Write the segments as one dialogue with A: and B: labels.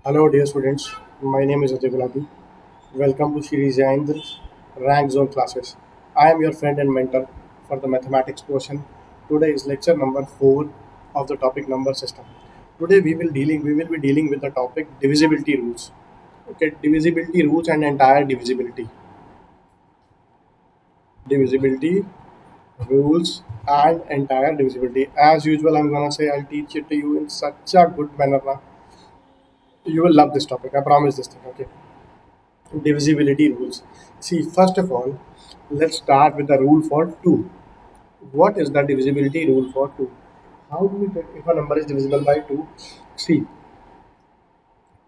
A: Hello, dear students. My name is Ajay Gulati. Welcome to Shri Jayendra's Rank Zone classes. I am your friend and mentor for the mathematics portion. Today is lecture number 4 of the topic number system. Today we will be dealing with the topic divisibility rules. Okay, divisibility rules and entire divisibility. Divisibility rules and entire divisibility. As usual, I'm gonna say I'll teach it to you in such a good manner. Now. You will love this topic. I promise this thing. Okay. Divisibility rules. See, first of all, let's start with the rule for 2. What is the divisibility rule for 2? How do we check if a number is divisible by 2? See,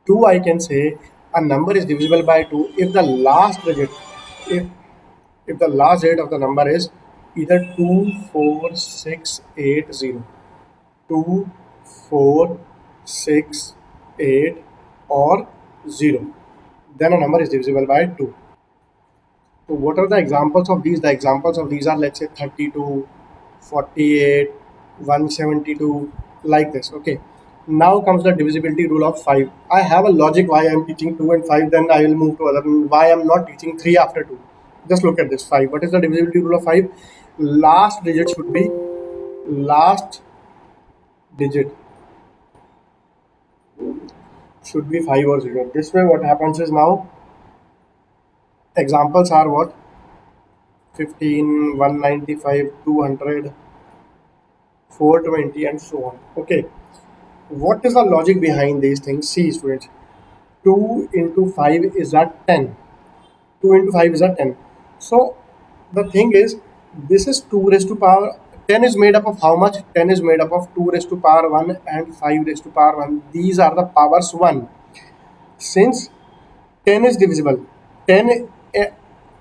A: 2 I can say a number is divisible by 2 if the last digit, if, if the last digit of the number is either 2, 4, 6, 8, 0. 2, 4, 6, 8, or 0. Then a number is divisible by 2. So what are the examples of these? The examples of these are, let's say, 32, 48, 172, like this. Okay. Now comes the divisibility rule of 5. I have a logic why I'm teaching 2 and 5, then I will move to other, why I'm not teaching 3 after 2. Just look at this 5. What is the divisibility rule of 5? Last digit should be last digit should be 5 or 0. This way what happens is now examples are what? 15, 195, 200, 420, and so on. Okay, what is the logic behind these things? See, students, 2 into 5 is a 10. 2 into 5 is a 10. So the thing is, this is 2 raised to power 10 is made up of how much? 10 is made up of 2 raised to power 1 and 5 raised to power 1. These are the powers 1. Since 10 is divisible, 10, eh,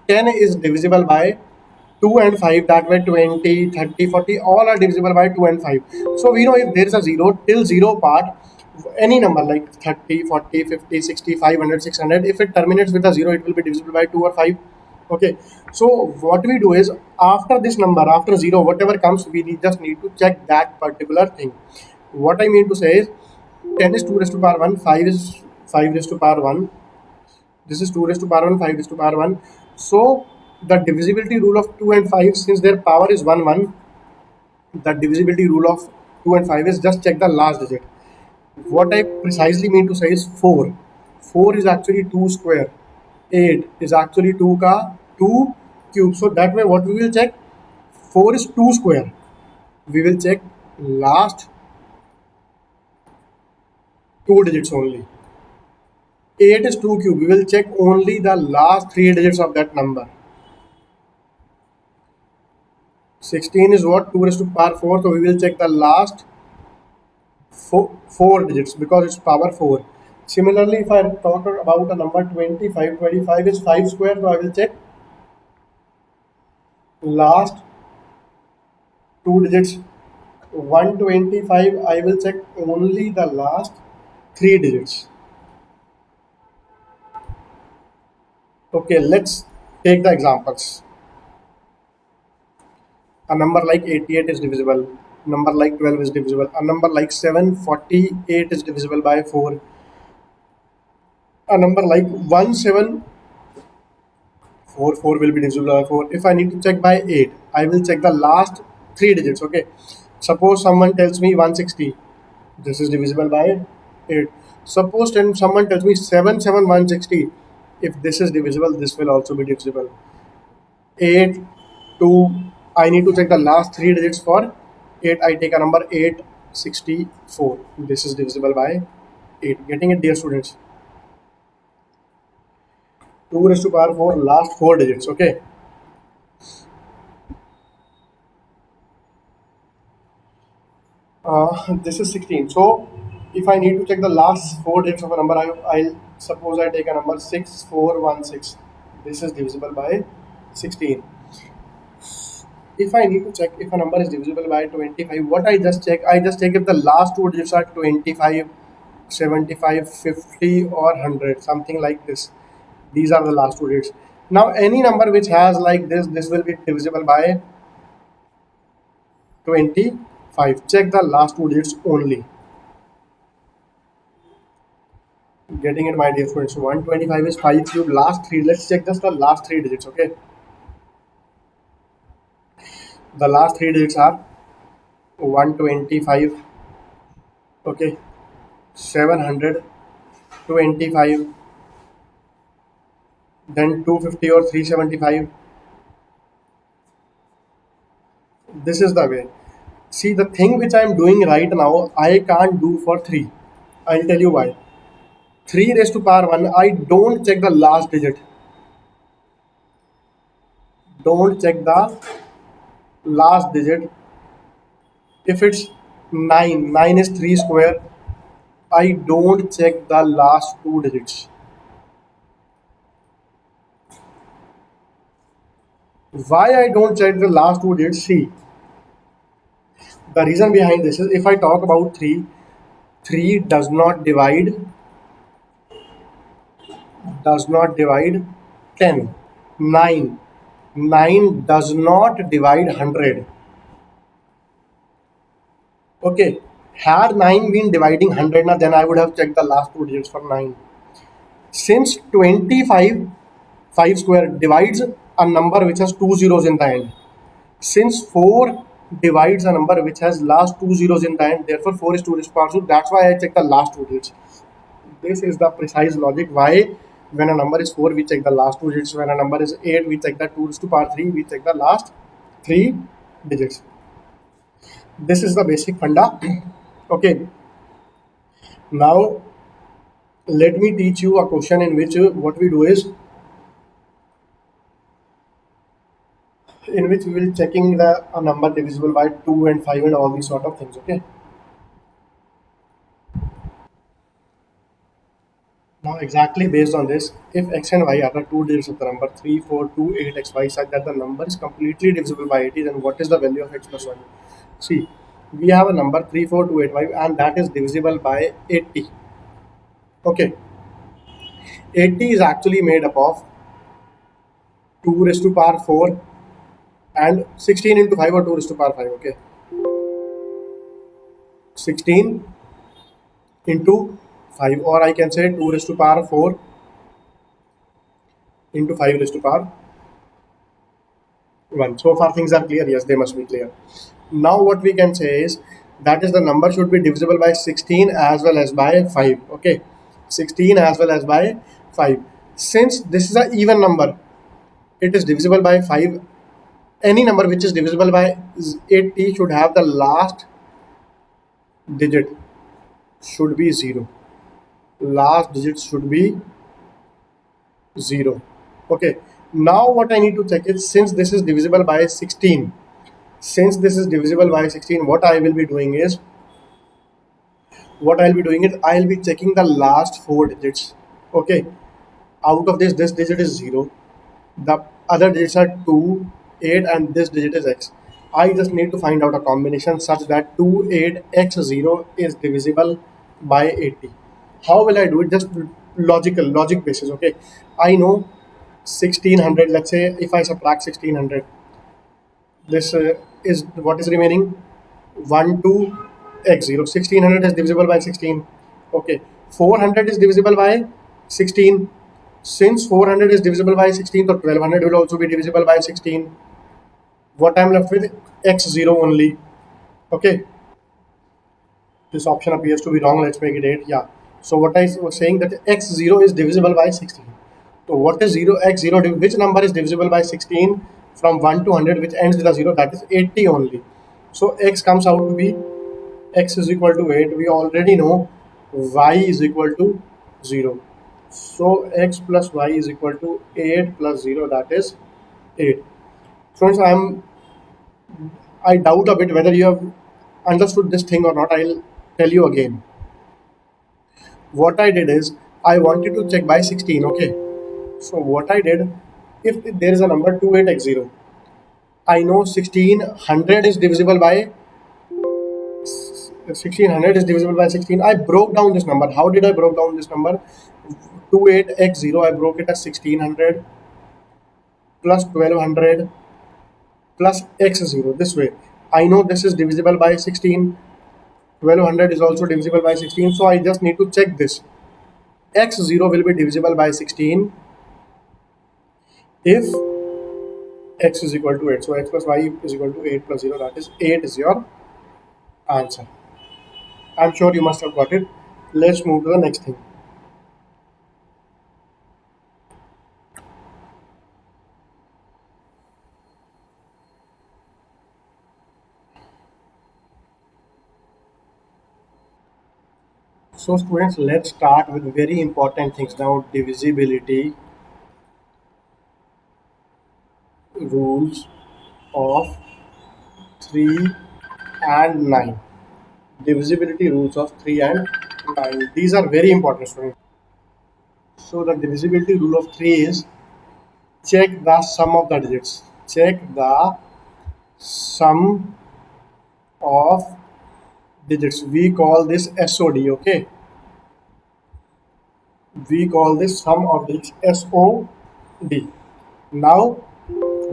A: 10 is divisible by 2 and 5, that way 20, 30, 40, all are divisible by 2 and 5. So we know if there is a 0 till 0 part, any number like 30, 40, 50, 60, 500, 600, if it terminates with a 0, it will be divisible by 2 or 5. Okay, so what we do is after this number, after 0, whatever comes, just need to check that particular thing. What I mean to say is 10 is 2 raised to power 1, 5 is 5 raised to power 1, this is 2 raised to power 1, 5 raised to power 1. So the divisibility rule of 2 and 5, since their power is 1, 1, the divisibility rule of 2 and 5 is just check the last digit. What I precisely mean to say is 4. 4 is actually 2 square. 8 is actually 2 ka 2 cube. So that way what we will check? 4 is 2 square. We will check last 2 digits only. 8 is 2 cube. We will check only the last 3 digits of that number. 16 is what? 2 raised to power 4. So we will check the last four digits because it's power 4. Similarly, if I talk about a number 25, 25 is 5 square. So I will check last 2 digits. 125, I will check only the last 3 digits. Okay, let's take the examples. A number like 88 is divisible. Number like 12 is divisible. A number like 748 is divisible by 4. A number like 1744 will be divisible by 4. If I need to check by 8, I will check the last 3 digits. Okay. Suppose someone tells me 160. This is divisible by 8. Suppose someone tells me 77160. If this is divisible, this will also be divisible. 8, 2. I need to check the last 3 digits for 8. I take a number 864. This is divisible by 8. Getting it, dear students? 2 raised to power 4, last 4 digits. Okay. This is 16. So if I need to check the last 4 digits of a number, I'll suppose I take a number 6416. This is divisible by 16. If I need to check if a number is divisible by 25, what I just check? I just check if the last 2 digits are 25, 75, 50, or 100, something like this. These are the last 2 digits. Now any number which has like this will be divisible by 25. Check the last 2 digits only. Getting it, my dear friends. 125 is 5 cube. Last three. Let's check just the last three digits. Okay. The last three digits are 125. Okay. 725. Then 250 or 375. This is the way. See, the thing which I am doing right now, I can't do for 3. I'll tell you why. 3 raised to power 1, I don't check the last digit. Don't check the last digit. If it's 9, 9 is 3 square, I don't check the last two digits. Why I don't check the last two digits? See, the reason behind this is if I talk about 3, 3 does not divide 10. 9, 9 does not divide 100. Okay, had 9 been dividing 100, now then I would have checked the last two digits for 9. Since 25, 5 square divides a number which has two zeros in the end. Since 4 divides a number which has last two zeros in the end, therefore 4 is 2 raised to power 2. That's why I check the last two digits. This is the precise logic why when a number is 4, we check the last two digits. When a number is 8, we check the 2 raised to power 3. We check the last three digits. This is the basic funda. Okay, now let me teach you a question in which what we do is in which we will checking the a number divisible by 2 and 5 and all these sort of things. Okay, now exactly based on this, if x and y are the two digits of the number 3, 4, 2, 8, x, y such that the number is completely divisible by 80, then what is the value of x plus 1? See, we have a number 3, 4, 2, 8, 5 and that is divisible by 80. Okay, 80 is actually made up of 2 raised to power 4 and 16 into 5 or 2 raised to power 5. Okay, 16 into 5, or I can say 2 raised to power 4 into 5 raised to power 1. So far things are clear. Yes, they must be clear. Now what we can say is that is the number should be divisible by 16 as well as by 5. Okay, 16 as well as by 5. Since this is an even number, it is divisible by 5. Any number which is divisible by 80 should have the last digit should be 0. Last digit should be 0. Okay, now what I need to check is since this is divisible by 16, what I will be doing is I'll be checking the last four digits. Okay, out of this digit is 0, the other digits are 2, 8 and this digit is x. I just need to find out a combination such that 2, 8, x 0 is divisible by 80. How will I do it? Just logic basis. Okay, I know 1600. Let's say if I subtract 1600, this is what is remaining 1 2 x 0. 1600 is divisible by 16. Okay, 400 is divisible by 16. Since 400 is divisible by 16, so 1200 will also be divisible by 16. What I'm left with x 0 only. Okay, this option appears to be wrong. Let's make it 8. Yeah, so what I was saying that x 0 is divisible by 16. So what is 0 x 0? Which number is divisible by 16 from 1 to 100 which ends with a 0? That is 80 only. So x comes out to be x is equal to 8. We already know y is equal to 0. So x plus y is equal to 8 plus 0, that is 8. Friends, I doubt a bit whether you have understood this thing or not. I'll tell you again. What I did is I wanted to check by 16. Okay, so what I did, if there is a number 28x0, I know 1600 is divisible by 16. I broke down this number. How did I broke down this number? 28x0, I broke it as 1600 plus 1200 plus x0. This way, I know this is divisible by 16. 1200 is also divisible by 16. So I just need to check this. x0 will be divisible by 16 if x is equal to 8. So x plus y is equal to 8 plus 0, that is 8 is your answer. I'm sure you must have got it. Let's move to the next thing. So students, let's start with very important things now. Divisibility rules of 3 and 9. Divisibility rules of 3 and 9. These are very important, students. So the divisibility rule of 3 is check the sum of the digits. Check the sum of digits. We call this SOD, okay? We call this sum of digits SOD. Now,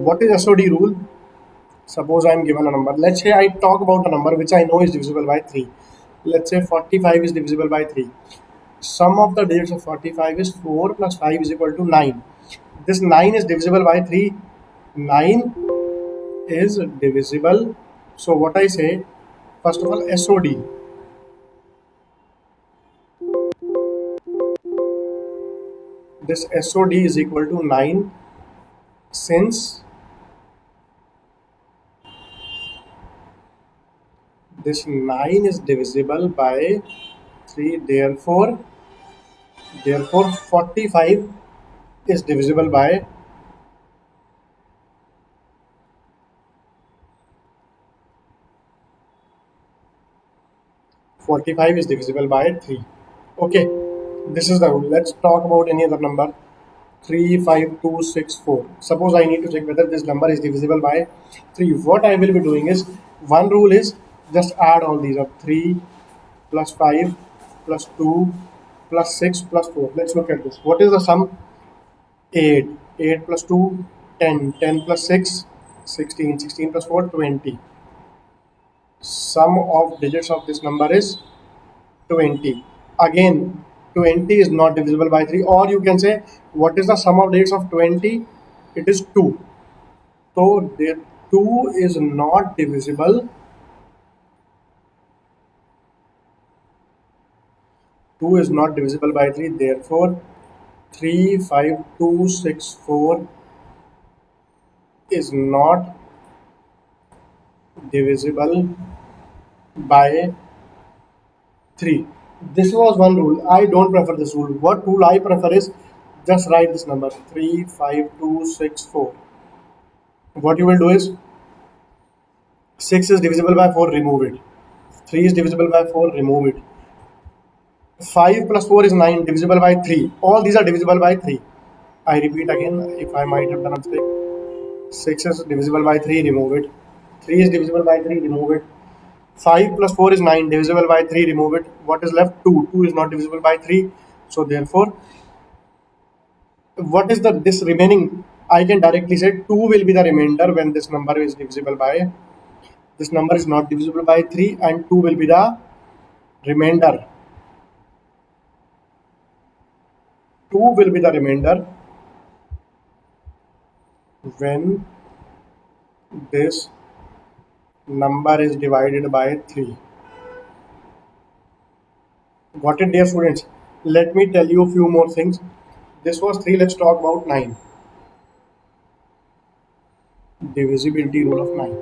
A: what is SOD rule? Suppose I am given a number. Let's say I talk about a number which I know is divisible by 3. Let's say 45 is divisible by 3. Sum of the digits of 45 is 4 plus 5 is equal to 9. This 9 is divisible by 3. 9 is divisible. So what I say, first of all, SOD. This SOD is equal to 9 since this 9 is divisible by 3. Therefore 45 is divisible by 45 is divisible by 3. Okay, this is the rule. Let's talk about any other number. 35264. Suppose I need to check whether this number is divisible by 3. What I will be doing is, one rule is just add all these up. 3 plus 5 plus 2 plus 6 plus 4. Let's look at this. What is the sum? 8. 8 plus 2, 10. 10 plus 6, 16. 16 plus 4, 20. Sum of digits of this number is 20. Again, 20 is not divisible by 3, or you can say, what is the sum of digits of 20? It is 2. So, the 2 is not divisible. 2 is not divisible by 3. Therefore, 35264 is not divisible by 3. This was one rule. I don't prefer this rule. What rule I prefer is just write this number 35264. What you will do is 6 is divisible by 4, remove it. 3 is divisible by 4, remove it. 5 plus 4 is 9, divisible by 3. All these are divisible by 3. I repeat again, if I might have done a mistake. 6 is divisible by 3, remove it. 3 is divisible by 3, remove it. 5 plus 4 is 9, divisible by 3, remove it. What is left? 2. 2 is not divisible by 3. So therefore, what is this remaining? I can directly say 2 will be the remainder when this number is divisible by, this number is not divisible by 3, and 2 will be the remainder. 2 will be the remainder when this number is divided by 3. Got it, dear students? Let me tell you a few more things. This was 3. Let's talk about 9. Divisibility rule of 9.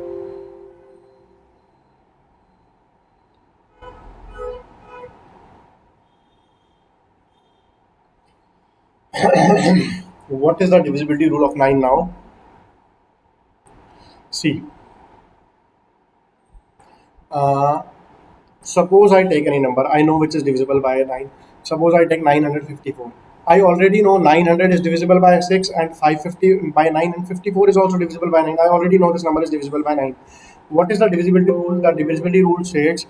A: What is the divisibility rule of 9 now? See, uh, suppose I take any number. I know which is divisible by 9. Suppose I take 954. I already know 900 is divisible by 6 and 550 by 9, and 54 is also divisible by 9. I already know this number is divisible by 9. What is the divisibility rule? The divisibility rule says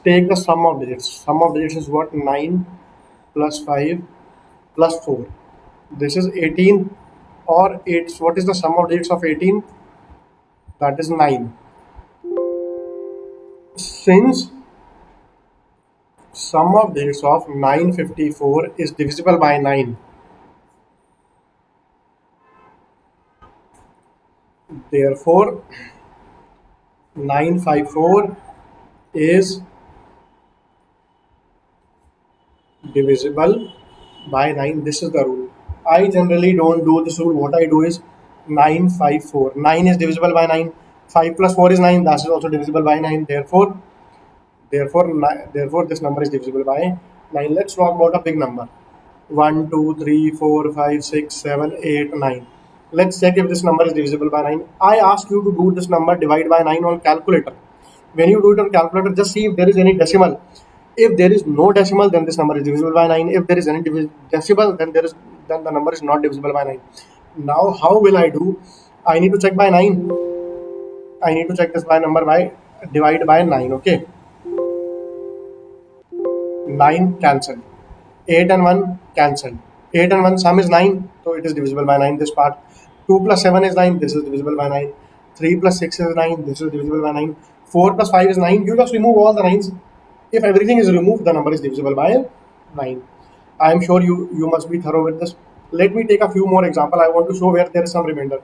A: take the sum of digits. Sum of digits is what? 9 plus 5 plus 4. This is 18, or 8. What is the sum of digits of 18? That is 9. Since Sum of digits of 954 is divisible by 9. Therefore, 954 is divisible by 9. This is the rule. I generally don't do this rule. What I do is 954. 9 is divisible by 9. 5 plus 4 is 9. That is also divisible by 9. Therefore, this number is divisible by 9. Let's talk about a big number. 1, 2, 3, 4, 5, 6, 7, 8, 9. Let's check if this number is divisible by 9. I ask you to do this number divide by 9 on calculator. When you do it on calculator, just see if there is any decimal. If there is no decimal, then this number is divisible by 9. If there is any decimal, then the number is not divisible by 9. Now, how will I do? I need to check by 9. I need to check this by number by divide by 9. Okay, 9 cancelled. 8 and 1 cancelled. 8 and 1 sum is 9, so it is divisible by 9. This part. 2 plus 7 is 9. This is divisible by 9. 3 plus 6 is 9. This is divisible by 9. 4 plus 5 is 9. You just remove all the 9s. If everything is removed, the number is divisible by 9. I am sure you must be thorough with this. Let me take a few more examples. I want to show where there is some remainder.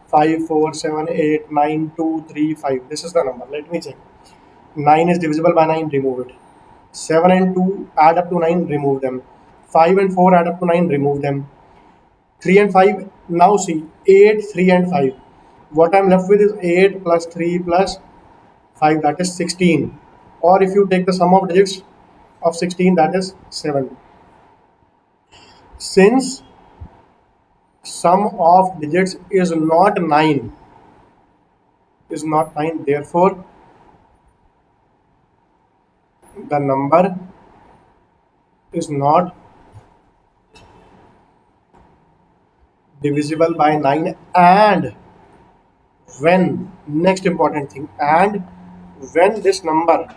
A: 5, 4, 7, 8, 9, 2, 3, 5. This is the number. Let me check. 9 is divisible by 9. Remove it. 7 and 2 add up to 9. Remove them. 5 and 4 add up to 9. Remove them. 3 and 5. Now see. 8, 3 and 5. What I am left with is 8 plus 3 plus 5. That is 16. Or if you take the sum of digits of 16, that is 7. Since sum of digits is not 9, therefore the number is not divisible by 9. And when, next important thing, and when this number,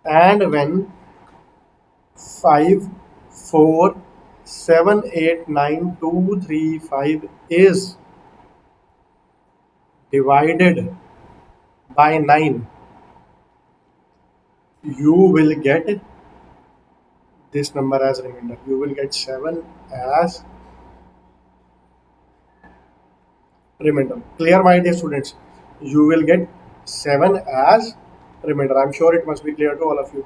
A: and when 5, 4, 7, 8, 9, 2, 3, 5 is divided by 9, you will get this number as remainder. You will get 7 as remainder. Clear, my dear students? You will get 7 as remainder. I'm sure it must be clear to all of you.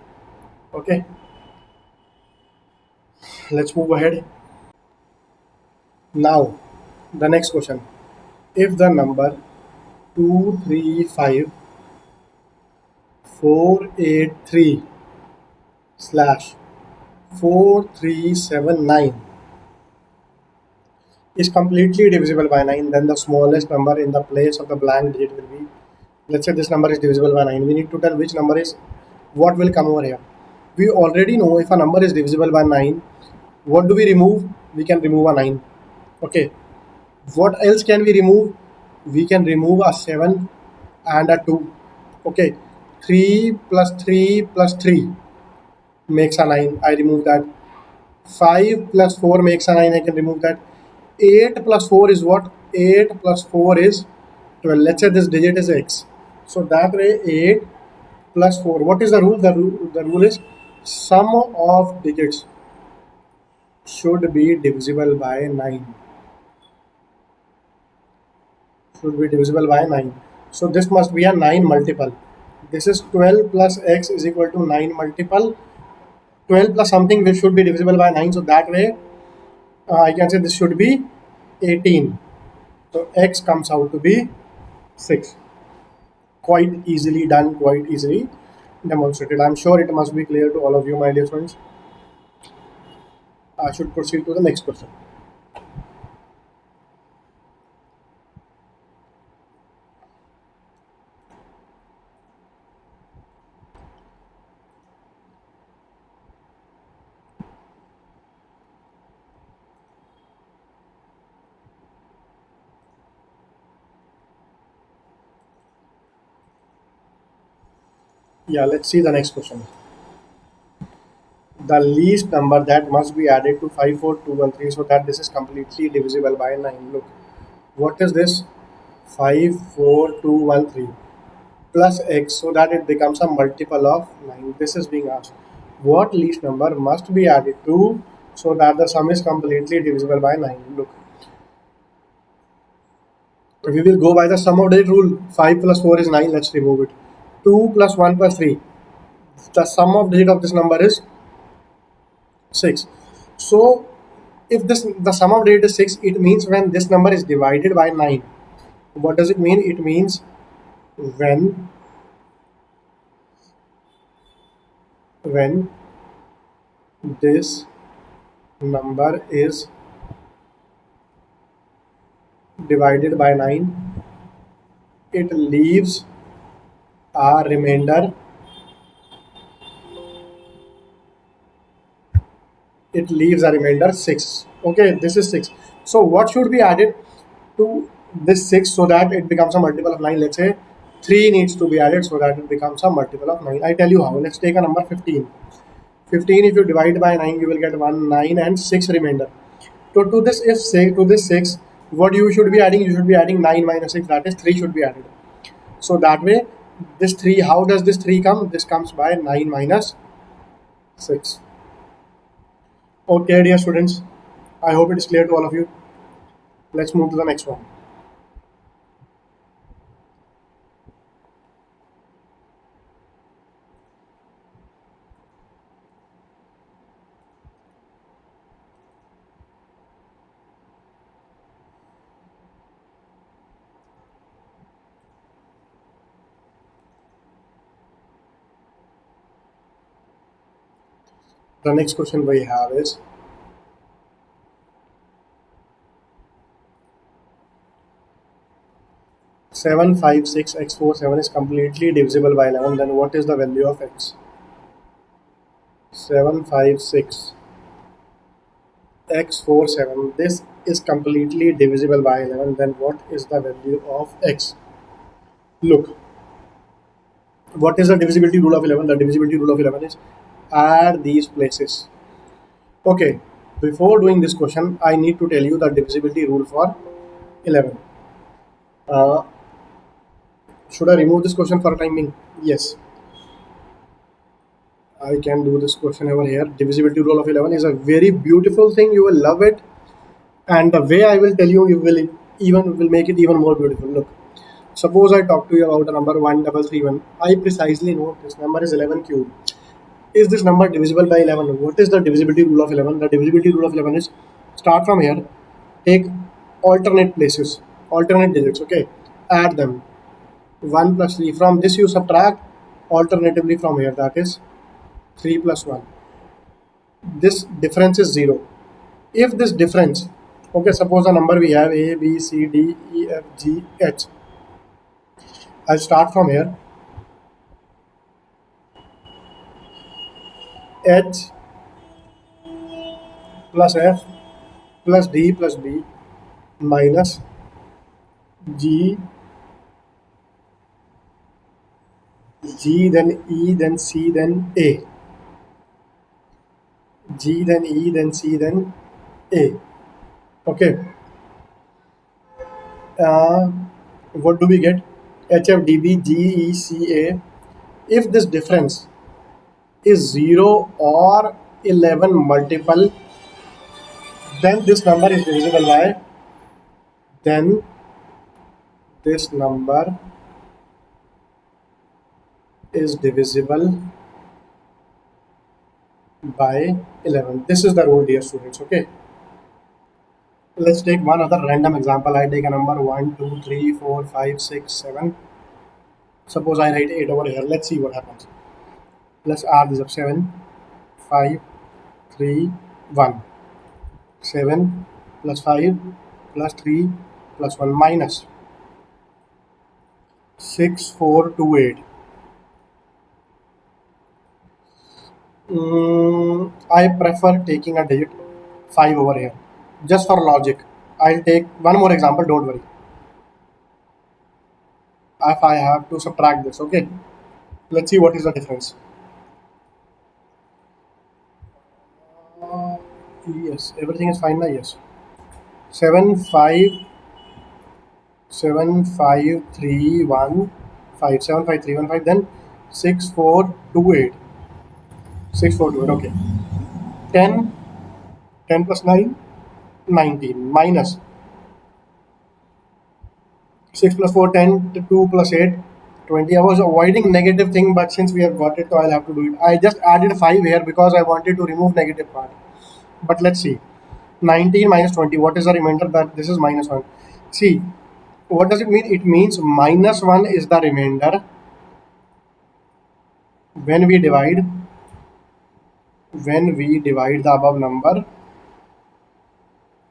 A: Okay, let's move ahead. Now, the next question. If the number 235483 slash 4379 is completely divisible by 9, then the smallest number in the place of the blank digit will be, let's say this number is divisible by 9. We need to tell which number is, what will come over here. We already know if a number is divisible by 9, what do we remove? We can remove a 9. Okay, what else can we remove? We can remove a 7 and a 2. Okay, 3 plus 3 plus 3 makes a 9. I remove that. 5 plus 4 makes a 9. I can remove that. 8 plus 4 is what? 8 plus 4 is 12. Let's say this digit is x. So that way 8 plus 4. What is the rule? The rule is sum of digits should be divisible by 9. Should be divisible by 9. So this must be a 9 multiple. This is 12 plus x is equal to 9 multiple. 12 plus something which should be divisible by 9. So that way I can say this should be 18. So x comes out to be 6. Quite easily done, quite easily demonstrated. I'm sure it must be clear to all of you, my dear friends. I should proceed to the next question. Yeah, let's see the next question. The least number that must be added to 54213 so that this is completely divisible by 9. Look, what is this? 54213. plus x so that it becomes a multiple of 9. This is being asked. What least number must be added to so that the sum is completely divisible by 9? Look, we will go by the sum of digit rule. 5 plus 4 is 9. Let's remove it. 2 plus 1 plus 3. The sum of digit of this number is 6. So, if this the sum of digit is 6, it means when this number is divided by 9. What does it mean? It means when when this number is divided by 9, it leaves a remainder. It leaves a remainder 6. Okay, this is 6. So what should be added to this 6 so that it becomes a multiple of 9? Let's say 3 needs to be added so that it becomes a multiple of 9. I tell you how. Let's take a number 15. 15, if you divide by 9, you will get 1, 9 and 6 remainder. So to this, if say to this 6, what you should be adding? You should be adding 9 minus 6, that is 3 should be added. So that way, this 3, how does this 3 come? This comes by 9 minus 6. Okay, dear students, I hope it is clear to all of you. Let's move to the next one. The next question we have is 756 x 47 is completely divisible by 11. Then what is the value of x? 756 x 47. This is completely divisible by 11. Then what is the value of x? Look, what is the divisibility rule of 11? The divisibility rule of 11 is add these places. Okay, before doing this question, I need to tell you the divisibility rule for 11. Uh, should I remove this question for time being? Yes, I can do this question over here. Divisibility rule of 11 is a very beautiful thing. You will love it. And the way I will tell you, you will make it even more beautiful. Look, suppose I talk to you about a number 1331. I precisely know this number is 11 cube. Is this number divisible by 11? What is the divisibility rule of 11? The divisibility rule of 11 is start from here, take alternate places, alternate digits, okay, add them. 1 plus 3. From this you subtract alternatively from here, that is 3 plus 1. This difference is 0. If this difference, okay, suppose a number we have a, b, c, d, e, f, g, h. I'll start from here. H plus f plus d plus b minus g, then e, then c, then a. G, then E, then C, then A. Okay. Uh, what do we get? HFDB, GECA. If this difference is 0 or 11 multiple, then this number is divisible by, then this number is divisible by 11. This is the rule, dear students. Okay. Let's take one other random example. I take a number 1, 2, 3, 4, 5, 6, 7. Suppose I write 8 over here. Let's see what happens. Let's add this up. 7, 5, 3, 1. 7 plus 5 plus 3 plus 1 minus 6, 4, 2, 8. I prefer taking a digit 5 over here. Just for logic. I'll take one more example, don't worry. If I have to subtract this, okay. Let's see what is the difference. Yes, everything is fine now, yes. 7, 5, 7, 5, 3, 1, 5 7 5 3 1 5, then 6 4 2 8. 6 4 2 8. Okay. 10 10 plus 9 19 minus 6 plus 4 10 2 plus 8 20. I was avoiding negative thing, but since we have got it, so I'll have to do it. I just added 5 here because I wanted to remove negative part. But let's see. 19 minus 20. What is the remainder? That this is minus 1. See, what does it mean? It means minus 1 is the remainder when we divide the above number,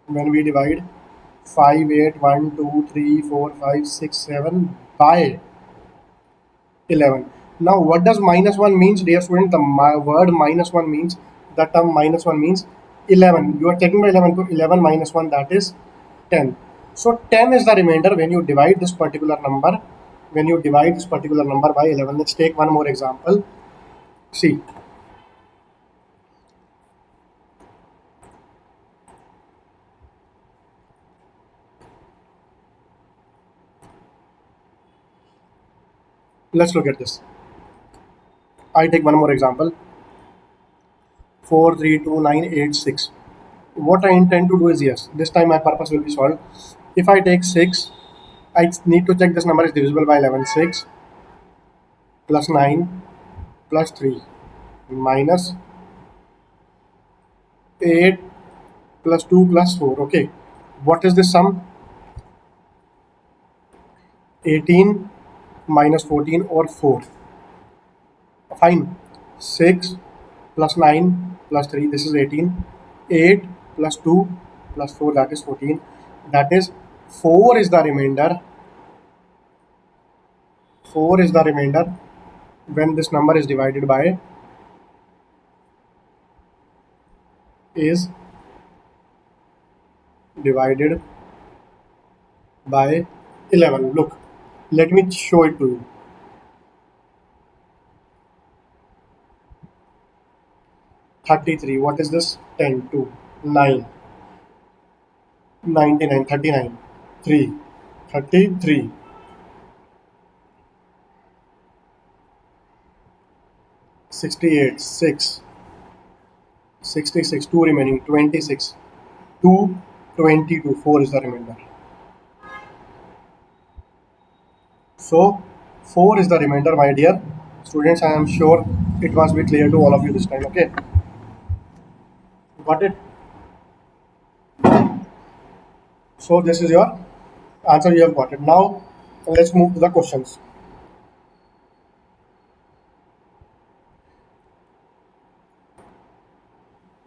A: when we divide 5 8 1 2 3 4 5 6 7 by 11. Now, what does minus 1 means, dear student? The word minus 1 means, the term minus 1 means 11. You are taking by 11 to 11 minus 1, that is 10. So, 10 is the remainder when you divide this particular number. When you divide this particular number by 11, let's take one more example. See, let's look at this. I take one more example. 4 3 2 9 8 6. What I intend to do is, yes, this time my purpose will be solved. If I take 6, I need to check this number is divisible by 11. 6 plus 9 plus 3 minus 8 plus 2 plus 4. Okay, what is this sum? 18 minus 14 or 4. Fine. 6 plus 9 plus 3, this is 18. 8 plus 2 plus 4, that is 14. That is 4 is the remainder. 4 is the remainder when this number is divided by, is divided by 11. Look, let me show it to you. 33. What is this? 10, 2, 9, 99, 39, 3, 33, 68, 6, 66, 2 remaining, 26, 2, 22, 4 is the remainder. So, 4 is the remainder, my dear students. I am sure it must be clear to all of you this time. Okay, got it? So, this is your answer. You have got it. Now, let's move to the questions.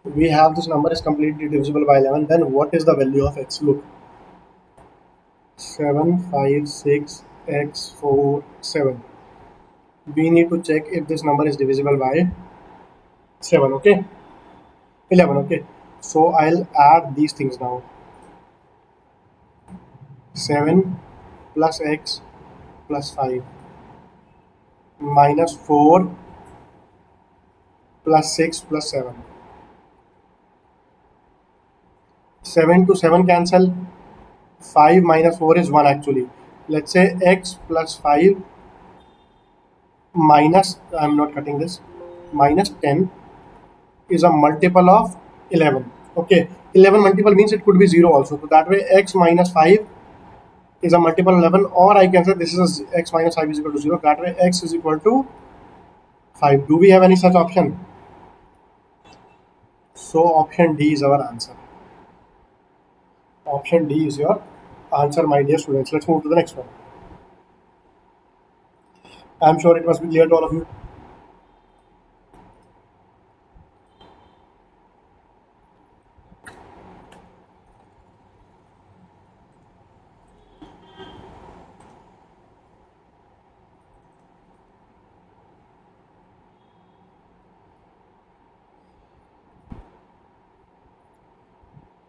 A: We have this number is completely divisible by 11. Then, what is the value of x? Look, 7 5 6 x 4 7. We need to check if this number is divisible by 7. Okay, 11. Okay, so I'll add these things now. 7 plus x plus 5 minus 4 plus 6 plus 7. 7 to 7 cancel. 5 minus 4 is 1 actually. Let's say x plus 5 minus, I'm not cutting this, minus 10 is a multiple of 11. Okay, 11 multiple means it could be 0 also. So that way x minus 5 is a multiple 11, or I can say this is x minus 5 is equal to 0. That way x is equal to 5. Do we have any such option? So option D is our answer. Option D is your answer, my dear students. Let's move to the next one. I'm sure it must be clear to all of you.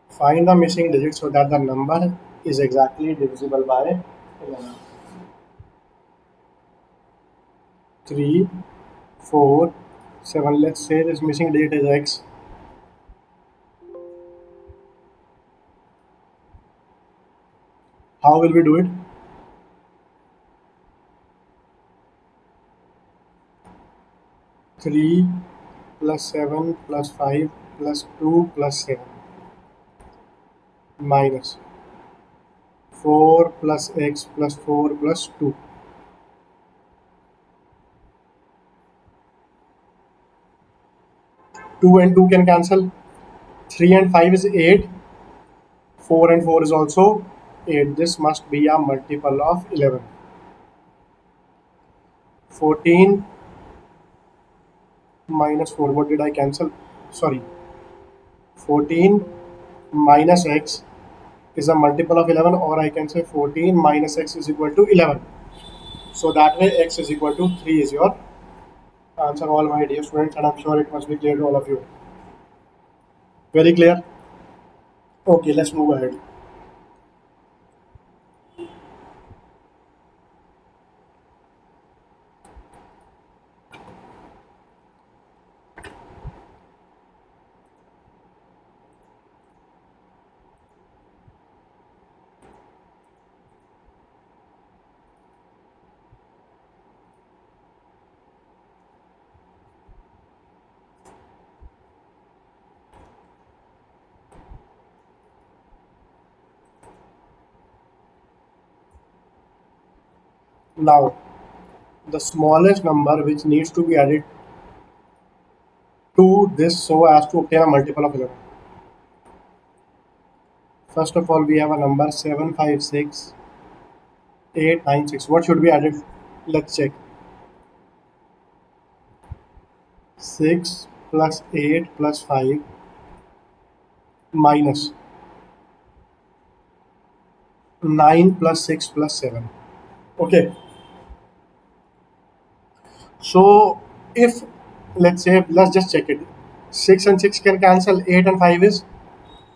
A: Find the missing digit so that the number is exactly divisible by 11. 3, 4, 7. Let's say this missing digit is x. How will we do it? 3 plus 7 plus 5 plus 2 plus 7 minus 4 plus x plus 4 plus 2. 2 and 2 can cancel. 3 and 5 is 8. 4 and 4 is also 8. This must be a multiple of 11. 14 minus 4. What did I cancel? Sorry. 14 minus x is a multiple of 11, or I can say 14 minus x is equal to 11. So that way x is equal to 3 is your answer, all my dear students, and I'm sure it must be clear to all of you. Very clear? Okay, let's move ahead. Now, the smallest number which needs to be added to this so as to obtain a multiple of 11. First of all, we have a number 756,896. What should be added? Let's check. 6 plus 8 plus 5 minus 9 plus 6 plus 7. Okay, so if, let's say, let's just check it. 6 and 6 can cancel. 8 and 5 is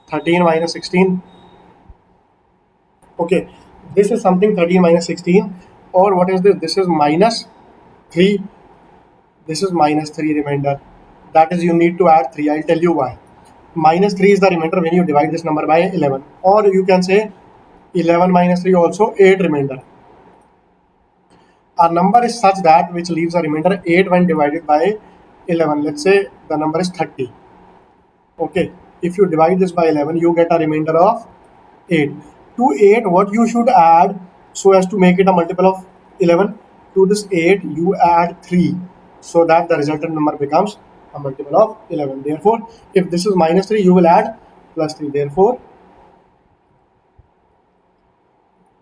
A: 13 minus 16. Okay, this is something 13 minus 16, or what is this? This is minus 3. This is minus 3 remainder. That is, you need to add 3. I'll tell you why. Minus 3 is the remainder when you divide this number by 11, or you can say 11 minus 3 also 8 remainder. A number is such that which leaves a remainder 8 when divided by 11. Let's say the number is 30. Okay, if you divide this by 11, you get a remainder of 8. To 8, what you should add so as to make it a multiple of 11? To this 8, you add 3, so that the resultant number becomes a multiple of 11. Therefore, if this is minus 3, you will add plus 3. Therefore,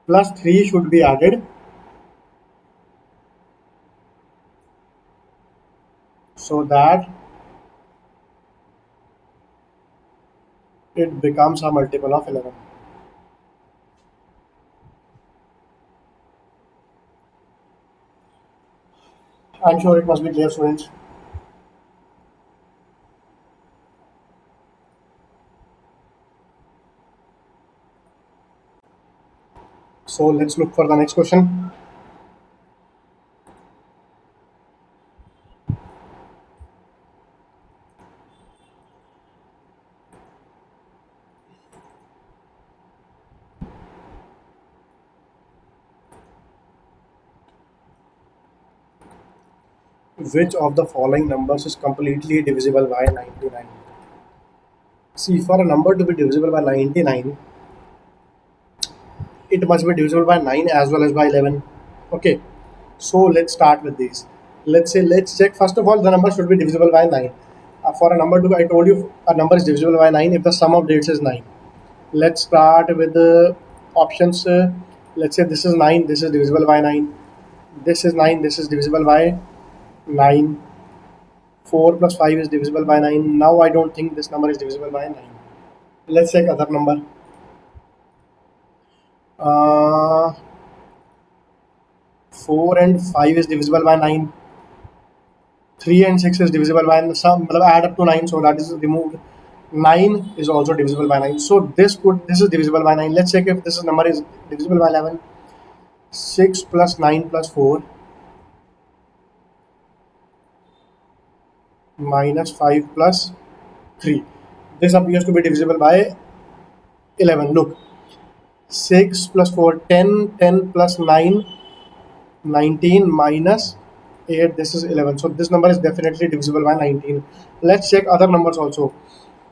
A: plus 3 should be added so that it becomes a multiple of 11. I'm sure it must be clear, students. So let's look for the next question. Which of the following numbers is completely divisible by 99? See, for a number to be divisible by 99, it must be divisible by 9 as well as by 11. Okay, so let's start with these. Let's check. First of all, the number should be divisible by 9. For a number to, I told you a number is divisible by 9 if the sum of dates is 9. Let's start with the options. Let's say this is 9, this is divisible by 9. This is 9, this is divisible by 9. 4 plus 5 is divisible by 9. Now I don't think this number is divisible by 9. Let's check other number. Uh, 4 and 5 is divisible by 9. 3 and 6 is divisible by some, add up to 9, so that is removed. 9 is also divisible by 9. So this is divisible by 9. Let's check if this number is divisible by 11. 6 plus 9 plus 4 minus 5 plus 3. This appears to be divisible by 11. Look, 6 plus 4, 10, 10 plus 9, 19 minus 8, this is 11. So this number is definitely divisible by 19. Let's check other numbers also.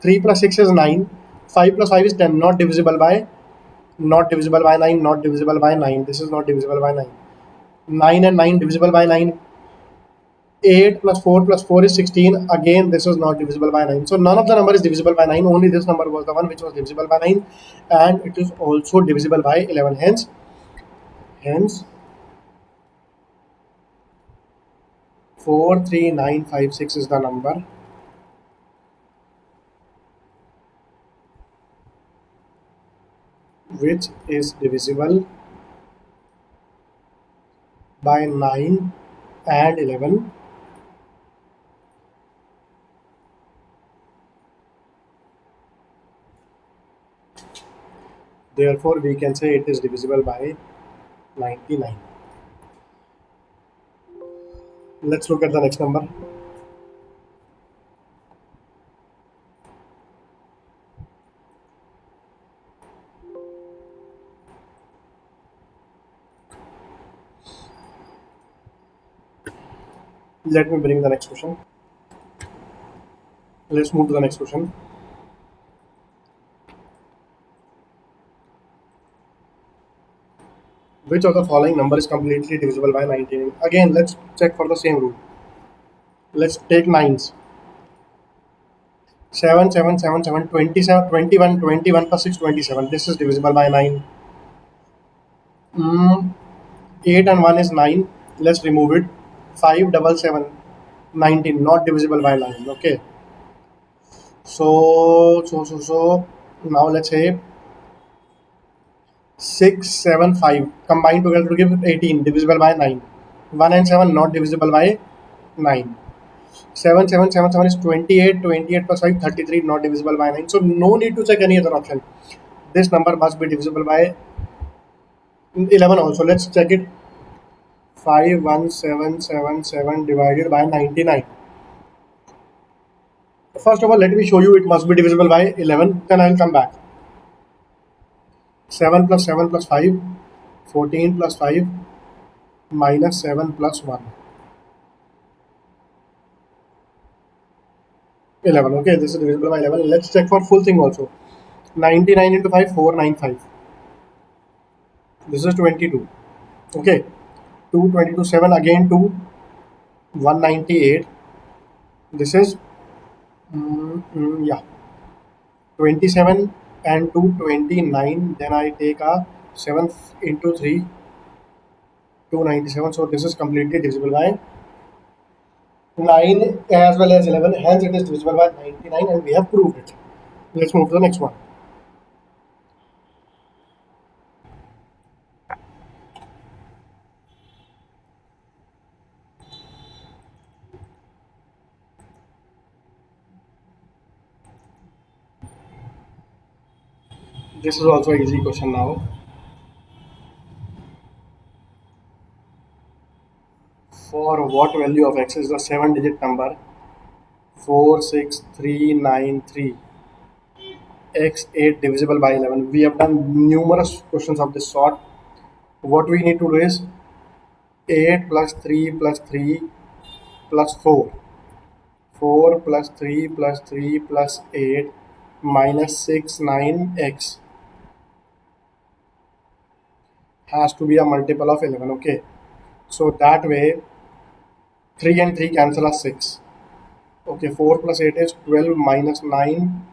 A: 3 plus 6 is 9. 5 plus 5 is 10. Not divisible by 9, not divisible by 9. This is not divisible by 9. 9 and 9 divisible by 9. 8 plus 4 is 16. Again, this is not divisible by 9. So none of the number is divisible by 9. Only this number was the one which was divisible by 9. And it is also divisible by 11. Hence 43956 is the number which is divisible by 9 and 11. Therefore, we can say it is divisible by 99. Let's look at the next number. Let me bring the next question. Let's move to the next question. Which of the following number is completely divisible by 19? Again, let's check for the same rule. Let's take nines. 7, 7, 7, 7, 27, 21, 21 plus 6, 27. This is divisible by 9. 8 and 1 is 9. Let's remove it. 5, double 7, 19. Not divisible by 9. Okay. So now let's say 6, 7, 5 combined together to give 18, divisible by 9. 1 and 7 not divisible by 9. 7, 7, 7, 7 is 28. 28 plus 5, 33, not divisible by 9. So no need to check any other option. This number must be divisible by 11 also. Let's check it. 51777 divided by 99. First of all, let me show you it must be divisible by 11. Then I'll come back. 7 plus 7 plus 5, 14 plus 5 minus 7 plus 1. 11. Okay, this is divisible by 11. Let's check for full thing also. 99 into 5, 495. This is 22. Okay, 222, 7 again 2, 198. This is, yeah, 27 and 2, 29. Then I take a 7 into 3, 297. So this is completely divisible by 9 as well as 11. Hence it is divisible by 99 and we have proved it. Let's move to the next one. This is also an easy question now. For what value of x is the 7-digit number 46393 x 8 divisible by 11? We have done numerous questions of this sort. What we need to do is 8 plus 3 plus 3 plus 4. 4 plus 3 plus 3 plus 8 minus 6 9x has to be a multiple of 11. Okay, so that way 3 and 3 cancel as 6. Okay, 4 plus 8 is 12 minus 9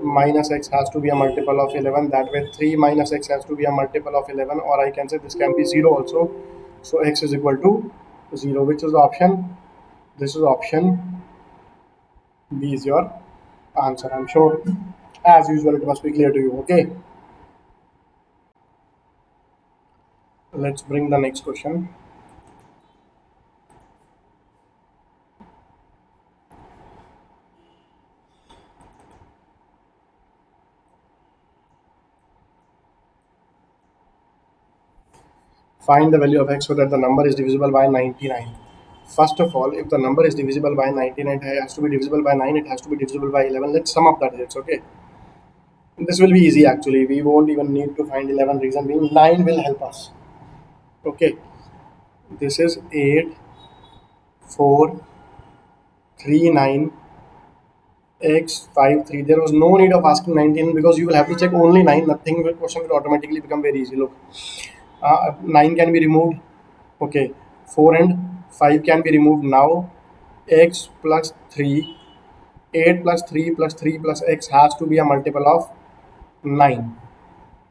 A: minus x has to be a multiple of 11. That way 3 minus x has to be a multiple of 11, or I can say this can be 0 also. So x is equal to 0. Which is the option? This is option B is your answer. I'm sure as usual it must be clear to you. Okay, let's bring the next question. Find the value of x so that the number is divisible by 99. First of all, if the number is divisible by 99, it has to be divisible by 9, it has to be divisible by 11. Let's sum up the digits. Okay, this will be easy actually. We won't even need to find 11. Reason being 9 will help us. Okay, This is 8, 4, 3, 9, x, 5, 3. There was no need of asking 19 because you will have to check only 9. Nothing will question will automatically become very easy. Look, 9 can be removed. Okay, 4 and 5 can be removed now. X plus 3, 8 plus 3 plus 3 plus x has to be a multiple of 9.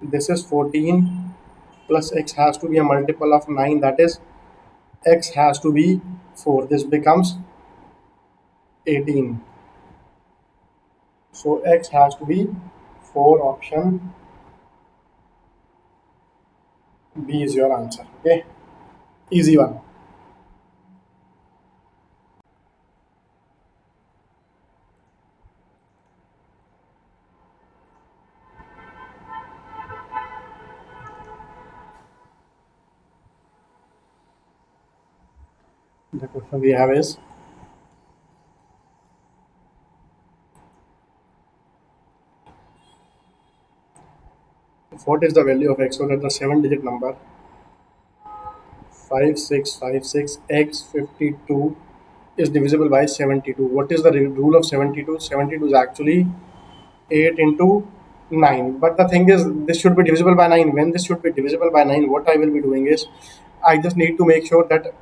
A: This is 14 plus x has to be a multiple of 9. That is x has to be 4. This becomes 18. So x has to be 4. Option B is your answer. Okay, easy one. The question we have is, what is the value of x? So that the 7-digit number 5656 x 52 is divisible by 72. What is the rule of 72? 72 is actually 8 into 9. But the thing is, this should be divisible by 9. When this should be divisible by 9, what I will be doing is, I just need to make sure that,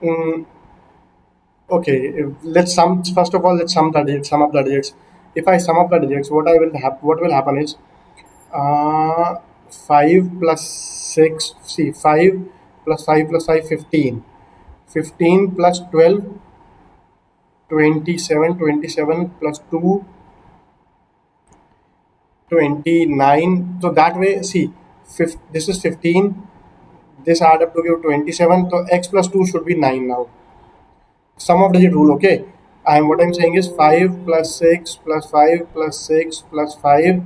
A: mm, okay, let's sum, first of all, let's sum the digits, sum up the digits. If I sum up the digits, what will happen is, uh, 5 plus 6, see, 5 plus 5 plus 5, 15. 15 plus 12, 27. 27 plus 2, 29. So that way, see, this is 15. This add up to give 27. So x plus 2 should be 9 now. Sum of digit rule, okay? And what I'm saying is 5 plus 6 plus 5 plus 6 plus 5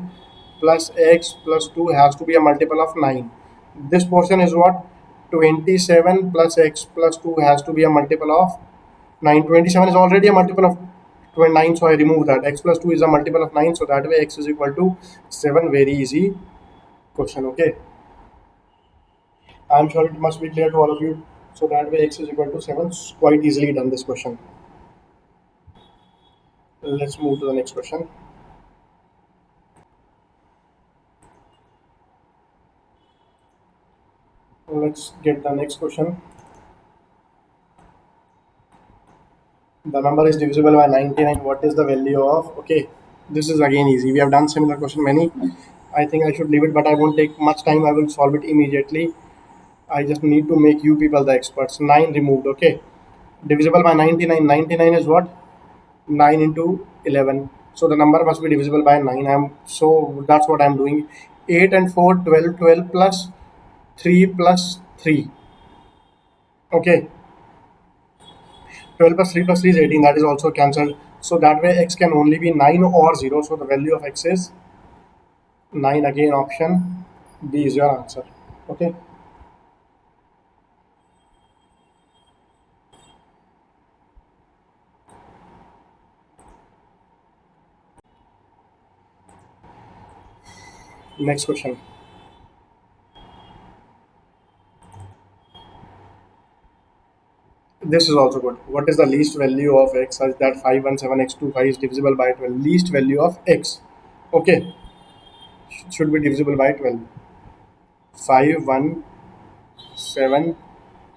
A: plus x plus 2 has to be a multiple of 9. This portion is what? 27 plus x plus 2 has to be a multiple of 9. 27 is already a multiple of 29, so I remove that. X plus 2 is a multiple of 9, so that way x is equal to 7. Very easy question, okay? I'm sure it must be clear to all of you. So that way x is equal to 7. Quite easily done this question. Let's move to the next question. Let's get the next question. The number is divisible by 99. What is the value of? Okay, this is again easy. We have done similar question many. I think I should leave it, but I won't take much time. I will solve it immediately. I just need to make you people the experts. 9 removed. Okay, divisible by 99. 99 is what? 9 into 11. So the number must be divisible by 9. So that's what I'm doing. 8 and 4, 12. 12 plus 3 plus 3. Okay, 12 plus 3 plus 3 is 18. That is also cancelled. So that way x can only be 9 or 0. So the value of x is 9. Again, option B is your answer. Okay. Next question. This is also good. What is the least value of x such that 517 x25 is divisible by 12? Least value of x. Okay. Should be divisible by 12. 517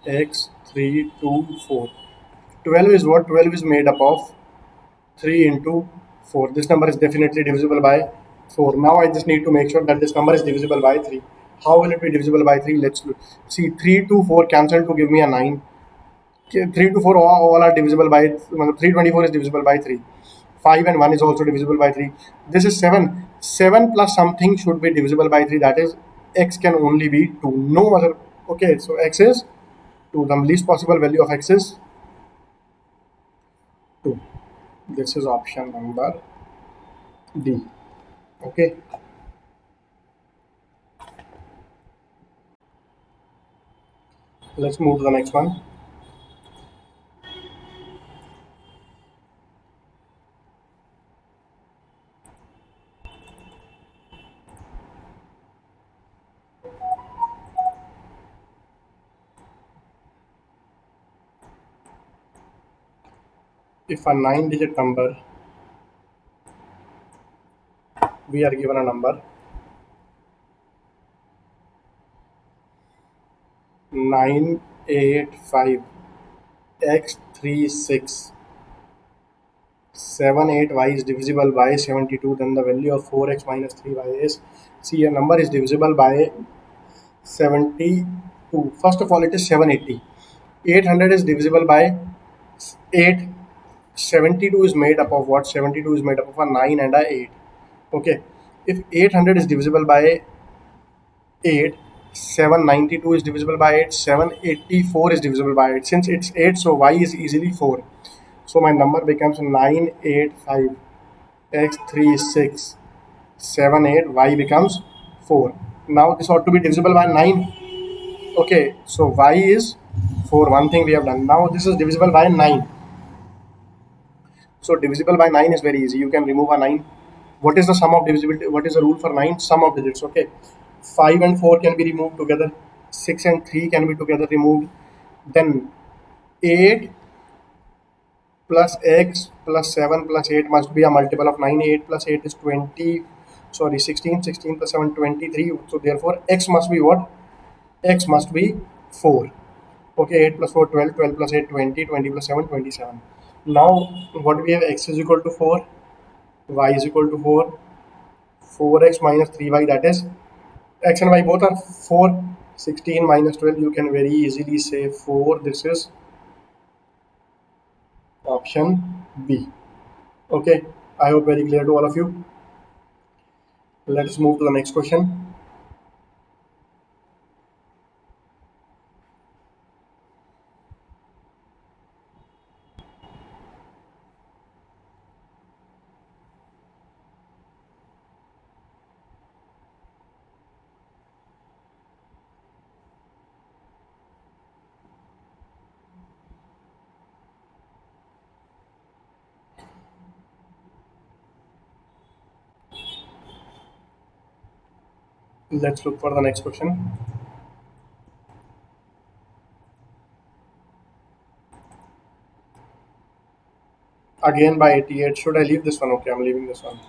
A: x 324. 12 is what? 12 is made up of 3 into 4. This number is definitely divisible by 4. Now I just need to make sure that this number is divisible by 3. How will it be divisible by 3? Let's look. See, 3 to 4 cancel to give me a 9. 3 to 4 all are divisible by 324 is divisible by 3. 5 and 1 is also divisible by 3. This is 7. 7 plus something should be divisible by 3. That is, x can only be 2. No other. Okay, so x is 2. The least possible value of x is 2. This is option number D. Okay. Let's move to the next one. if a 9-digit number, we are given a number 985 x36 78y is divisible by 72, then the value of 4x minus 3y is, see, a number is divisible by 72. First of all, it is 780. 800 is divisible by 8. 72 is made up of what? 72 is made up of a 9 and a 8. Okay. If 800 is divisible by 8, 792 is divisible by 8, 784 is divisible by 8. Since it's 8, so y is easily 4. So my number becomes 985 x36 78, y becomes 4. Now this ought to be divisible by 9. Okay, so y is 4. One thing we have done. Now this is divisible by 9. So divisible by 9 is very easy. You can remove a 9. What is the sum of divisibility? What is the rule for 9? Sum of digits. Okay. 5 and 4 can be removed together. 6 and 3 can be together removed. Then 8 plus x plus 7 plus 8 must be a multiple of 9. 8 plus 8 is 20. Sorry, 16. 16 plus 7, 23. So therefore x must be what? X must be 4. Okay, 8 plus 4, 12. 12 plus 8, 20. 20 plus 7, 27. Now what we have? X is equal to 4. Y is equal to 4. 4x minus 3y, that is x and y both are 4. 16 minus 12, you can very easily say 4. This is option B. Okay, I hope very clear to all of you. Let's move to the next question. Let's look for the next question. Again by 88. Should I leave this one? Okay, I'm leaving this one.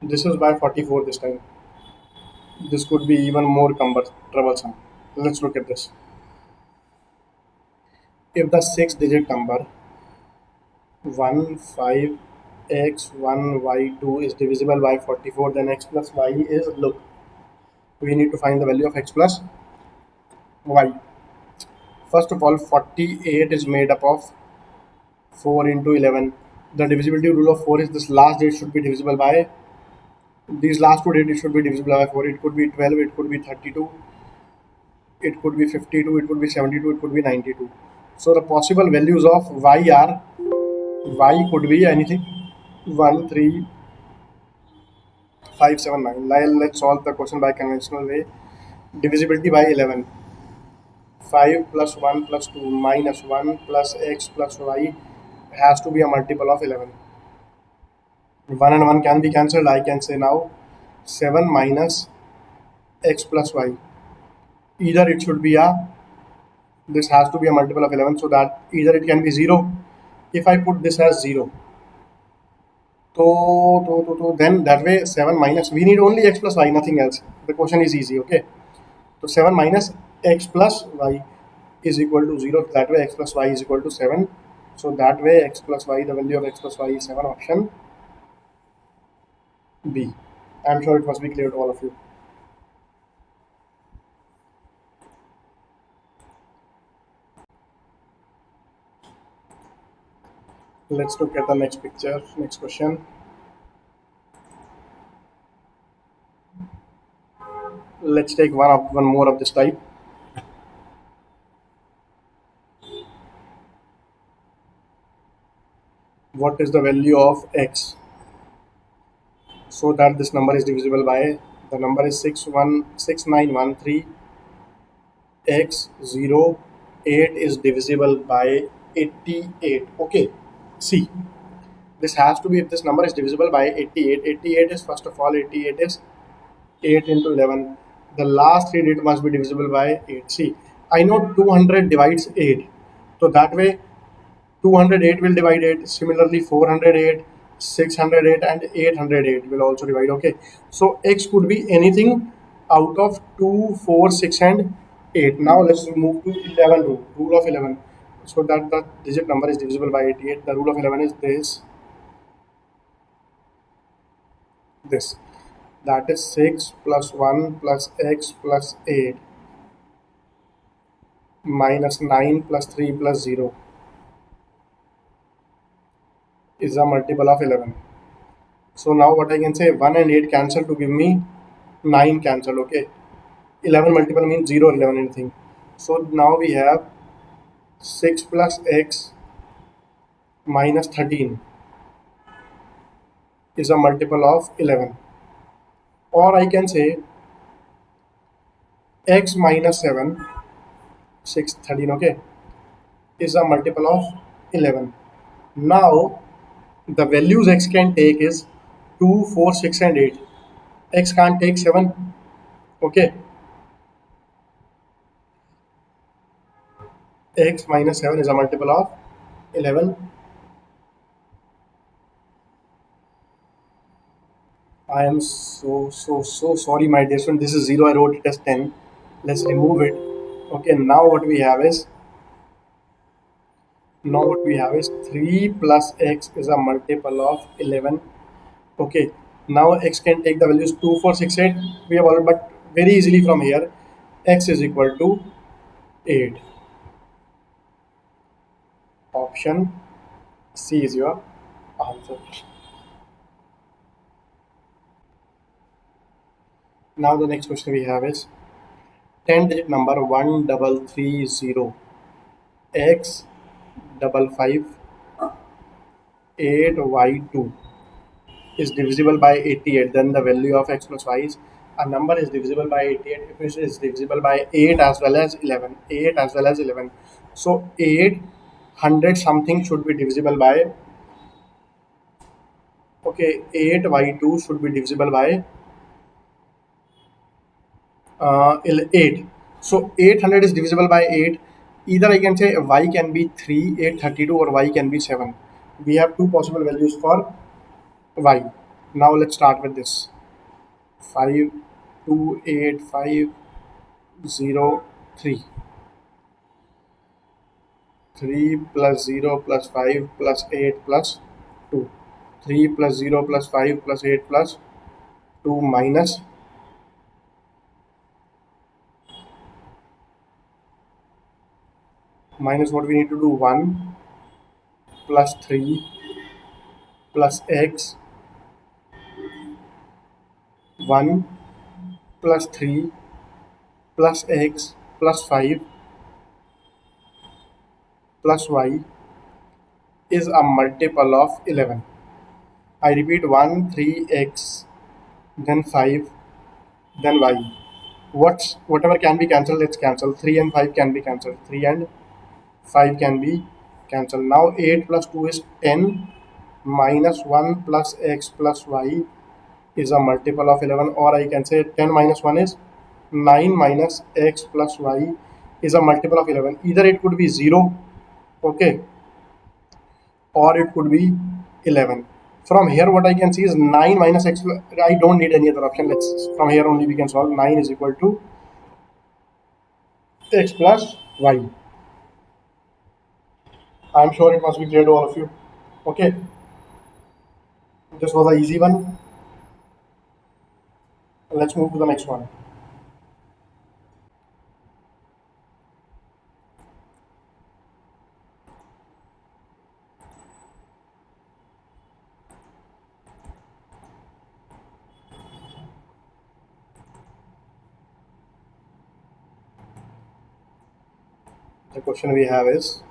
A: This is by 44 this time. This could be even more troublesome. Let's look at this. If the 6-digit number 15 x1 y2 is divisible by 44, then x plus y is, look, we need to find the value of x plus y. First of all, 48 is made up of 4 into 11. The divisibility rule of 4 is this last digit should be divisible by, these last two digits should be divisible by 4. It could be 12, it could be 32, it could be 52, it could be 72, it could be 92. So the possible values of y are, y could be anything 1, 3, 5, 7, 9. Let's solve the question by conventional way. Divisibility by 11. 5 plus 1 plus 2 minus 1 plus x plus y has to be a multiple of 11. 1 and 1 can be cancelled. I can say now 7 minus x plus y. Either it should be a, this has to be a multiple of 11, so that either it can be 0. If I put this as 0, then that way 7 minus, we need only x plus y, nothing else. The question is easy, okay? So 7 minus x plus y is equal to 0. That way x plus y is equal to 7. So that way x plus y, the value of x plus y is 7, option B. I'm sure it must be clear to all of you. Let's look at the next picture, next question. Let's take one more of this type. What is the value of x so that this number is divisible by, the number is 6913 x 0 8 is divisible by 88. Okay, see, this has to be, if this number is divisible by 88, 88 is, first of all, 88 is 8 into 11. The last three digits must be divisible by 8. See, I know 200 divides 8. So that way 208 will divide 8. Similarly 408, 608 and 808 will also divide. Okay, so x could be anything out of 2, 4, 6 and 8. Now let's move to 11 rule of 11. So that the digit number is divisible by 88. The rule of 11 is this, that is 6 plus 1 plus x plus 8 minus 9 plus 3 plus 0 is a multiple of 11. So now what I can say, 1 and 8 cancel to give me 9 cancel. Okay, 11 multiple means 0 or 11 anything. So now we have 6 plus x minus 13 is a multiple of 11. Or I can say x minus 7, 6, 13, okay, is a multiple of 11. Now the values x can take is 2, 4, 6 and 8. X can't take 7. Okay, x minus 7 is a multiple of 11. I am so sorry, my dear friend. This is 0. I wrote it as 10. Let's remove it. Okay, now what we have is 3 plus x is a multiple of 11. Okay, now x can take the values 2, 4, 6, 8. We have already, but very easily from here, x is equal to 8. Option C is your answer. Now the next question we have is 10 digit number 1330 x double 8y2 is divisible by 88. Then the value of x plus y is, a number is divisible by 88 if it is divisible by 8 as well as 11. 8 as well as 11. So 800 something should be divisible by, okay, 8y2 should be divisible by 8. So 800 is divisible by 8. Either I can say y can be 3, 832 or y can be 7. We have two possible values for y. Now let's start with this. 5, 2, 8, 5, 0, 3. 3 plus 0 plus 5 plus 8 plus 2. 3 plus 0 plus 5 plus 8 plus 2 minus what we need to do, 1 plus 3 plus x, 1 plus 3 plus x plus 5 plus y is a multiple of 11. I repeat, 1, 3, x, then 5, then y. Whatever can be cancelled, let's cancel. 3 and 5 can be cancelled. 3 and 5 can be cancelled. Now 8 plus 2 is 10 minus 1 plus x plus y is a multiple of 11. Or I can say 10 minus 1 is 9 minus x plus y is a multiple of 11. Either it could be 0, okay, or it could be 11. From here what I can see is 9 minus x. I don't need any other option. Let's, from here only we can solve. 9 is equal to x plus y. I'm sure it must be clear to all of you. Okay, this was an easy one. Let's move to the next one. The question we have is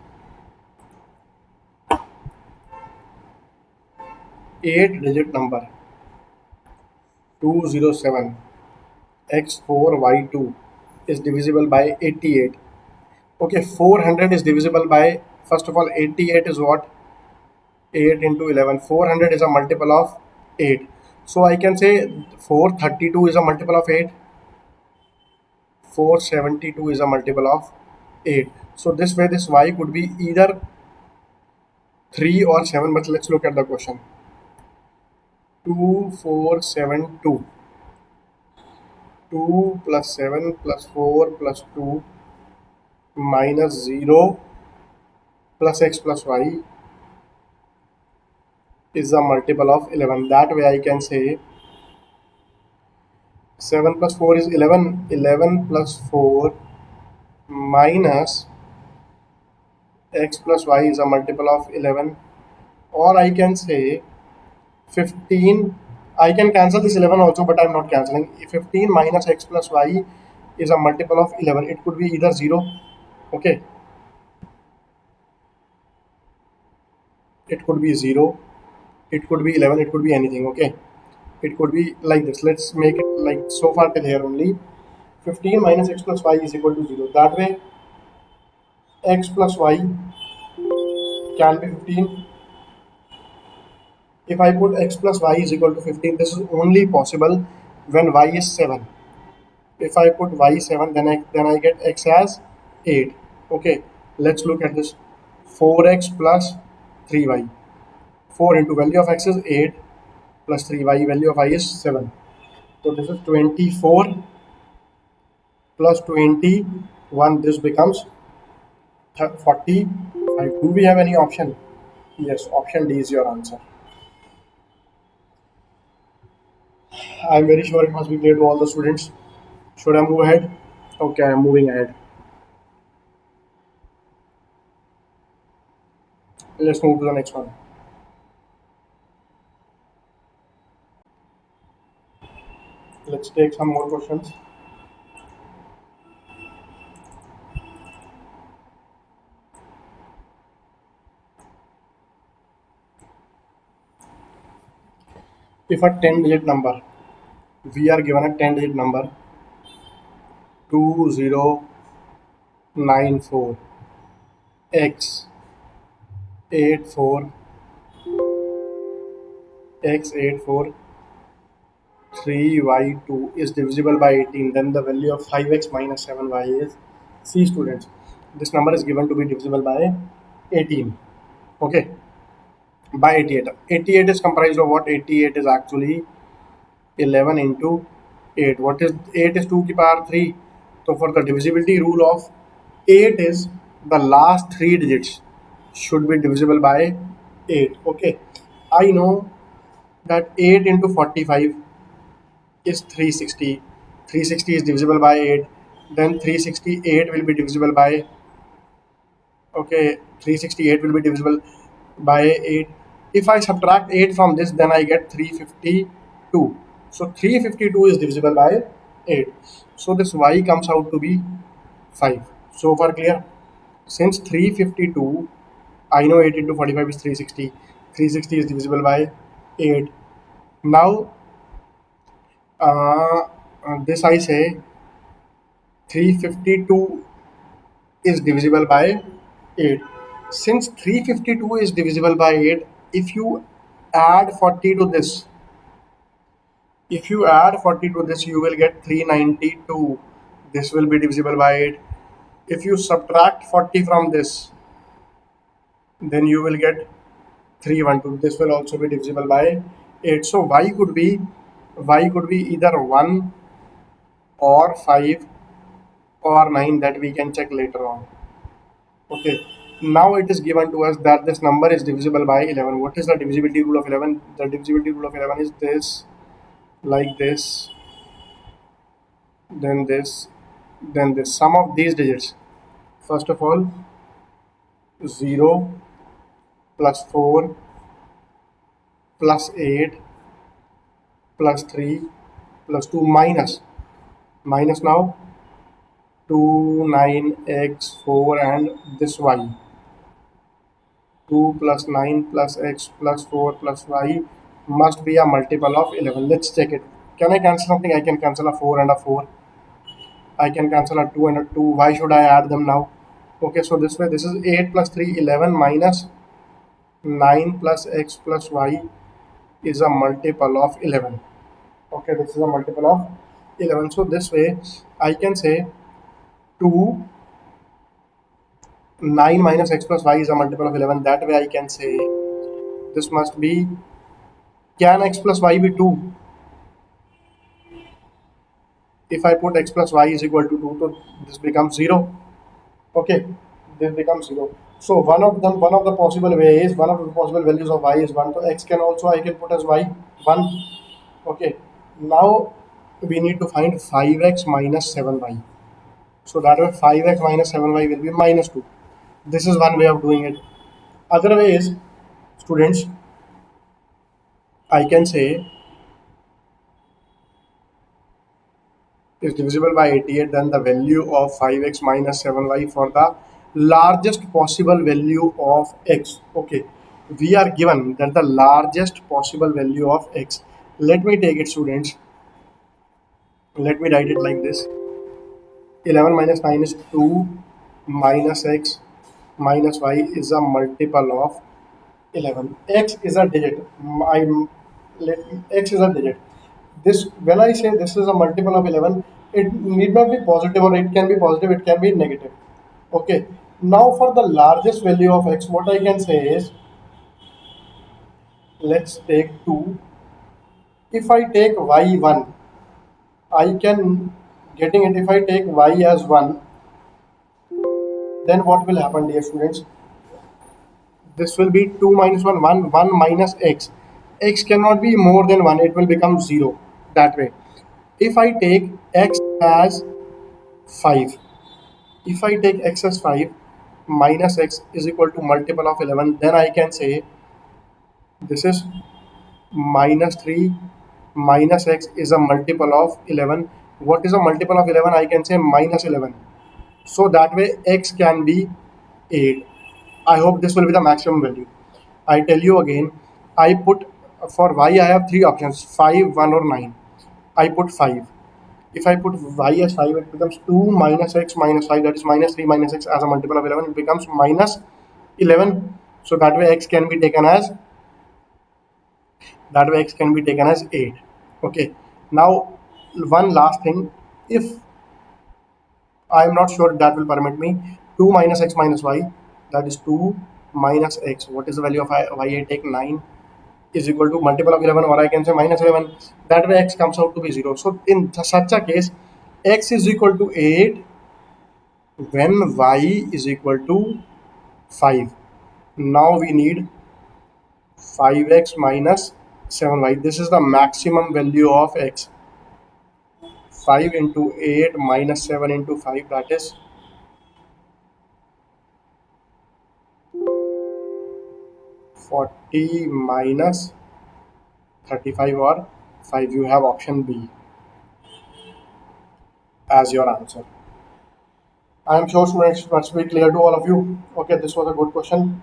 A: 8 digit number 207 x4y2 is divisible by 88. Okay, 400 is divisible by, first of all, 88 is what? 8 into 11. 400 is a multiple of 8. So I can say 432 is a multiple of 8. 472 is a multiple of 8. So this way this y could be either 3 or 7, but let's look at the question. 2 4 7 2. 2 plus 7 plus 4 plus 2 minus 0 plus x plus y is a multiple of 11. That way I can say 7 plus 4 is 11. 11 plus 4 minus x plus y is a multiple of 11. Or I can say 15. I can cancel this 11 also, but I'm not cancelling. 15 minus x plus y is a multiple of 11. It could be either 0. Okay. It could be 0. It could be 11. It could be anything. Okay. It could be like this. Let's make it like so far till here only. 15 minus x plus y is equal to 0. That way, x plus y can be 15. If I put x plus y is equal to 15, this is only possible when y is 7. If I put y 7, then I get x as 8. Okay, let's look at this. 4x plus 3y. 4 into value of x is 8 plus 3y, value of y is 7. So this is 24 plus 21. This becomes 45. Do we have any option? Yes, option D is your answer. I'm very sure it must be clear to all the students. Should I move ahead? Okay, I'm moving ahead. Let's move to the next one. Let's take some more questions. If a 10 digit number, we are given a 10 digit number 2094 x 84 x84 3y2 is divisible by 18, then the value of 5x minus 7y is. See students, this number is given to be divisible by 18. Okay, by 88. 88 is comprised of what? 88 is actually 11 into 8. What is 8 is 2 ki power 3. So for the divisibility rule of 8 is the last 3 digits should be divisible by 8. Okay, I know that 8 into 45 is 360. 360 is divisible by 8. Then 368 will be divisible by, okay, 368 will be divisible by 8. If I subtract 8 from this, then I get 352. So 352 is divisible by 8. So this y comes out to be 5. So far clear? Since 352, I know 8 into 45 is 360. 360 is divisible by 8. Now, this I say 352 is divisible by 8. Since 352 is divisible by 8, if you add 40 to this, you will get 392. This will be divisible by 8. If you subtract 40 from this, then you will get 312. This will also be divisible by 8. So y could be either 1 or 5 or 9, that we can check later on. Okay, now it is given to us that this number is divisible by 11. What is the divisibility rule of 11? The divisibility rule of 11 is this, like this, then this, then this. Sum of these digits. First of all, 0 plus 4 plus 8 plus 3 plus 2 minus now 2 9x4 and this y. 2 plus 9 plus x plus 4 plus y must be a multiple of 11. Let's check it. Can I cancel something? I can cancel a 4 and a 4. I can cancel a 2 and a 2. Why should I add them now? Okay, so this way, this is 8 plus 3, 11 minus 9 plus x plus y is a multiple of 11. Okay, this is a multiple of 11. So this way, I can say 2 9 minus x plus y is a multiple of 11. That way I can say this must be, can x plus y be 2? If I put x plus y is equal to 2, so this becomes 0. Okay, this becomes 0. So one of the possible ways, one of the possible values of y is 1. So x can also, I can put as y 1. Okay, now we need to find 5x minus 7y. So that way 5x minus 7y will be minus 2. This is one way of doing it. Other way is, students, I can say is divisible by 88, then the value of 5x minus 7y for the largest possible value of x. Okay, we are given that the largest possible value of x. Let me take it, students. Let me write it like this: 11 minus 9 is 2, minus x minus y is a multiple of 11. X is a digit. X is a digit. This, when I say this is a multiple of 11, it need not be positive, or it can be positive, it can be negative. Okay. Now for the largest value of x, what I can say is, let's take 2. If I take y1, I can getting it. If I take y as 1, then what will happen, dear students? This will be 2 minus 1, 1, 1 minus x. X cannot be more than 1, it will become 0 that way. If I take x as 5, if I take x as 5 minus x is equal to multiple of 11, then I can say this is minus 3 minus x is a multiple of 11. What is a multiple of 11? I can say minus 11. So that way x can be 8. I hope this will be the maximum value. I tell you again, I put, for y I have three options: 5, 1 or 9. I put 5. If I put y as 5, it becomes 2 minus x minus 5, that is minus 3 minus x as a multiple of 11, it becomes minus 11. So that way x can be taken as 8. Okay. Now one last thing, if I am not sure that will permit me, 2 minus x minus y, that is 2 minus x. What is the value of y? I take 9 is equal to multiple of 11, or I can say minus 11. That way x comes out to be 0. So in such a case, x is equal to 8 when y is equal to 5. Now we need 5x minus 7y. This is the maximum value of x. 5 into 8 minus 7 into 5, that is 40 minus 35 or 5. You have option B as your answer. I am sure students must be clear to all of you. Okay, this was a good question.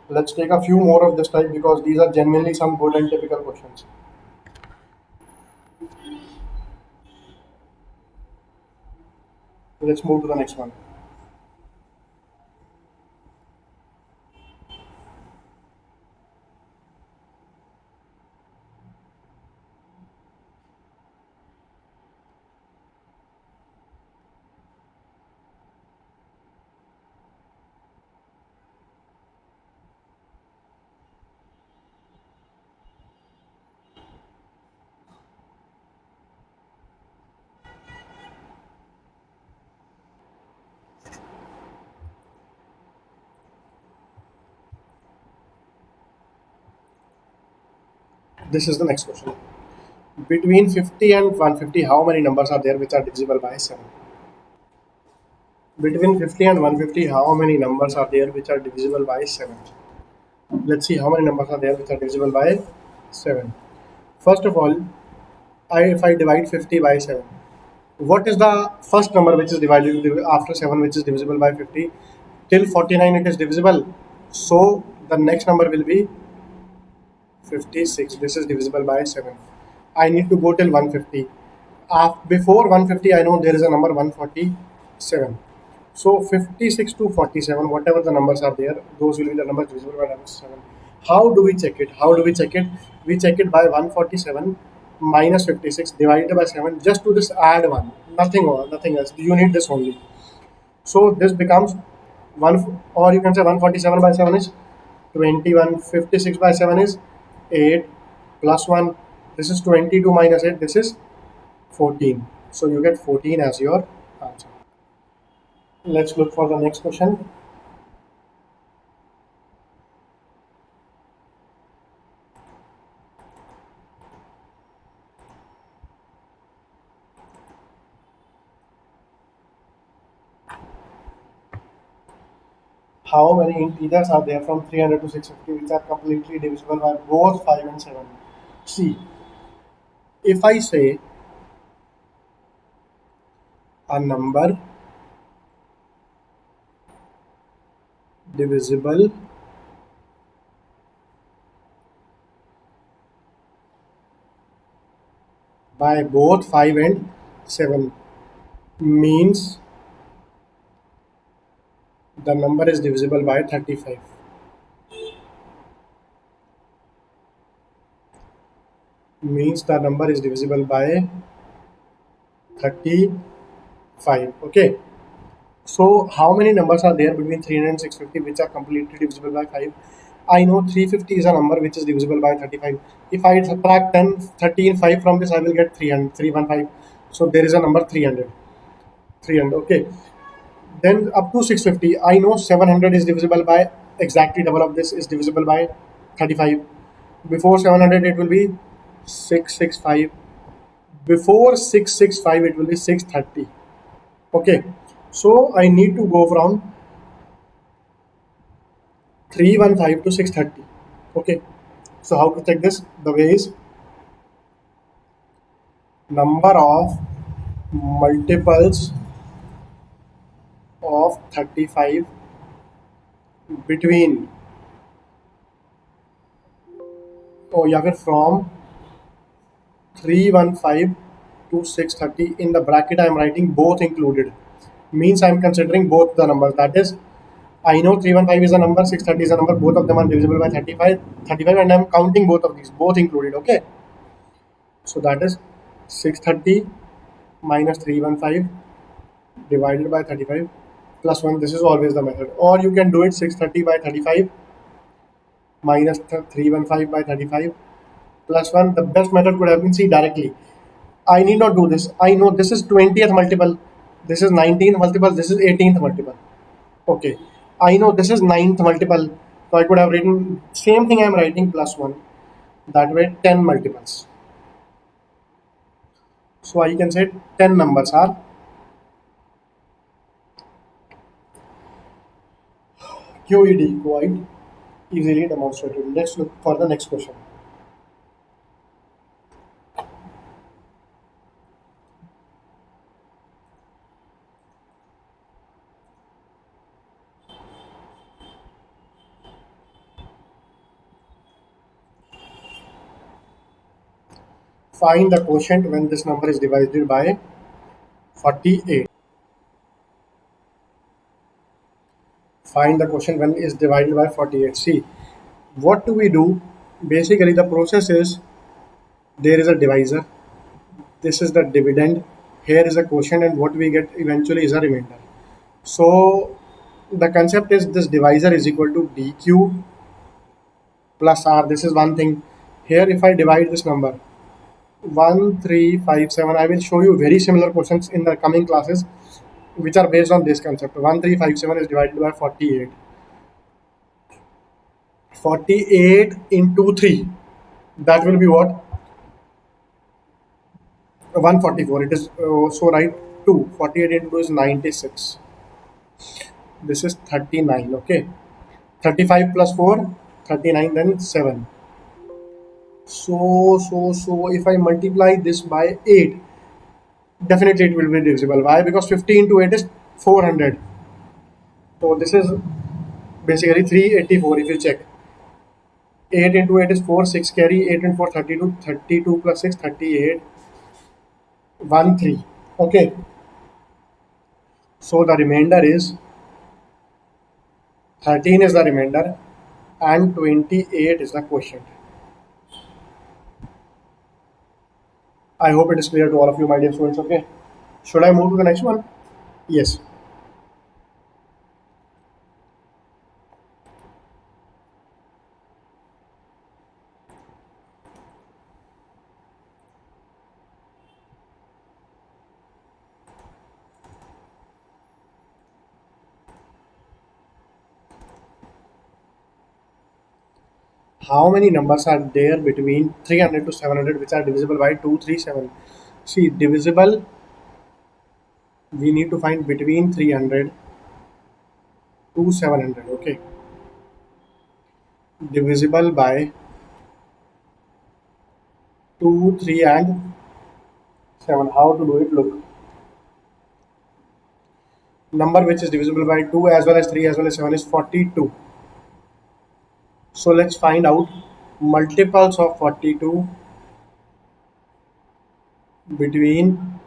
A: Let's take a few more of this type because these are genuinely some good and typical questions. Let's move to the next one. This is the next question. Between 50 and 150, how many numbers are there which are divisible by 7? Between 50 and 150, how many numbers are there which are divisible by 7? Let's see how many numbers are there which are divisible by 7. First of all, if I divide 50 by 7, what is the first number which is divided after 7 which is divisible by 50? Till 49 it is divisible. So the next number will be 56. This is divisible by 7. I need to go till 150. Before 150, I know there is a number 147. So 56 to 47, whatever the numbers are there, those will be the numbers divisible by 7. How do we check it? How do we check it? We check it by 147 minus 56 divided by 7. Just to this add 1. Nothing more, nothing else. You need this only. So this becomes or you can say 147 by 7 is 20, 156 by 7 is 8 plus 1. This is 22 minus 8. This is 14. So you get 14 as your answer. Let's look for the next question. How many integers are there from 300 to 650 which are completely divisible by both 5 and 7? See, if I say a number divisible by both 5 and 7 means the number is divisible by 35. Means the number is divisible by 35. Okay. So how many numbers are there between 300 and 650 which are completely divisible by 5? I know 350 is a number which is divisible by 35. If I subtract 10, 13, 5 from this, I will get 300, 315. So there is a number 300. 300. Okay. Then up to 650, I know 700 is divisible by exactly double of this is divisible by 35. Before 700, it will be 665. Before 665, it will be 630. Okay. So I need to go from 315 to 630. Okay. So how to check this? The way is number of multiples of 35 between या फिर from 315 to 630 in the bracket I am writing both included means I am considering both the numbers, that is I know 315 is a number, 630 is a number, both of them are divisible by 35 and I am counting both of these both included. Okay, so that is 630 minus 315 divided by 35 plus 1. This is always the method, or you can do it 630 by 35 minus 315 by 35 plus 1. The best method could have been see directly. I need not do this. I know this is 20th multiple, this is 19th multiple, this is 18th multiple. Okay, I know this is 9th multiple, so I could have written same thing I am writing plus 1. That way 10 multiples. So I can say 10 numbers are QED, quite easily demonstrated. Let's look for the next question. Find the quotient when this number is divided by 48. Find the quotient when is divided by 48. See, what do we do? Basically, the process is there is a divisor. This is the dividend. Here is a quotient, and what we get eventually is a remainder. So the concept is this divisor is equal to dq plus r. This is one thing. Here, if I divide this number 1357, I will show you very similar questions in the coming classes which are based on this concept. 1357 is divided by 48. 48 into 3, that will be what? 144. It is so right 2. 48 into 2 is 96. This is 39. Okay, 35 plus 4, 39, then 7. So if I multiply this by 8, definitely it will be divisible. Why? Because 50 into 8 is 400. So this is basically 384 if you check. 8 into 8 is 4, 6 carry, 8 and 4, 32, 32 plus 6, 38, 1, 3. Okay, so the remainder is 13 is the remainder and 28 is the quotient. I hope it is clear to all of you, my dear students. Okay, should I move to the next one? Yes. how many numbers are there between 300 to 700 which are divisible by 237? See, divisible, we need to find between 300 to 700. Okay, divisible by 2, 3, and 7. How to do it? Look, number which is divisible by 2 as well as 3 as well as 7 is 42. So let's find out multiples of 42 between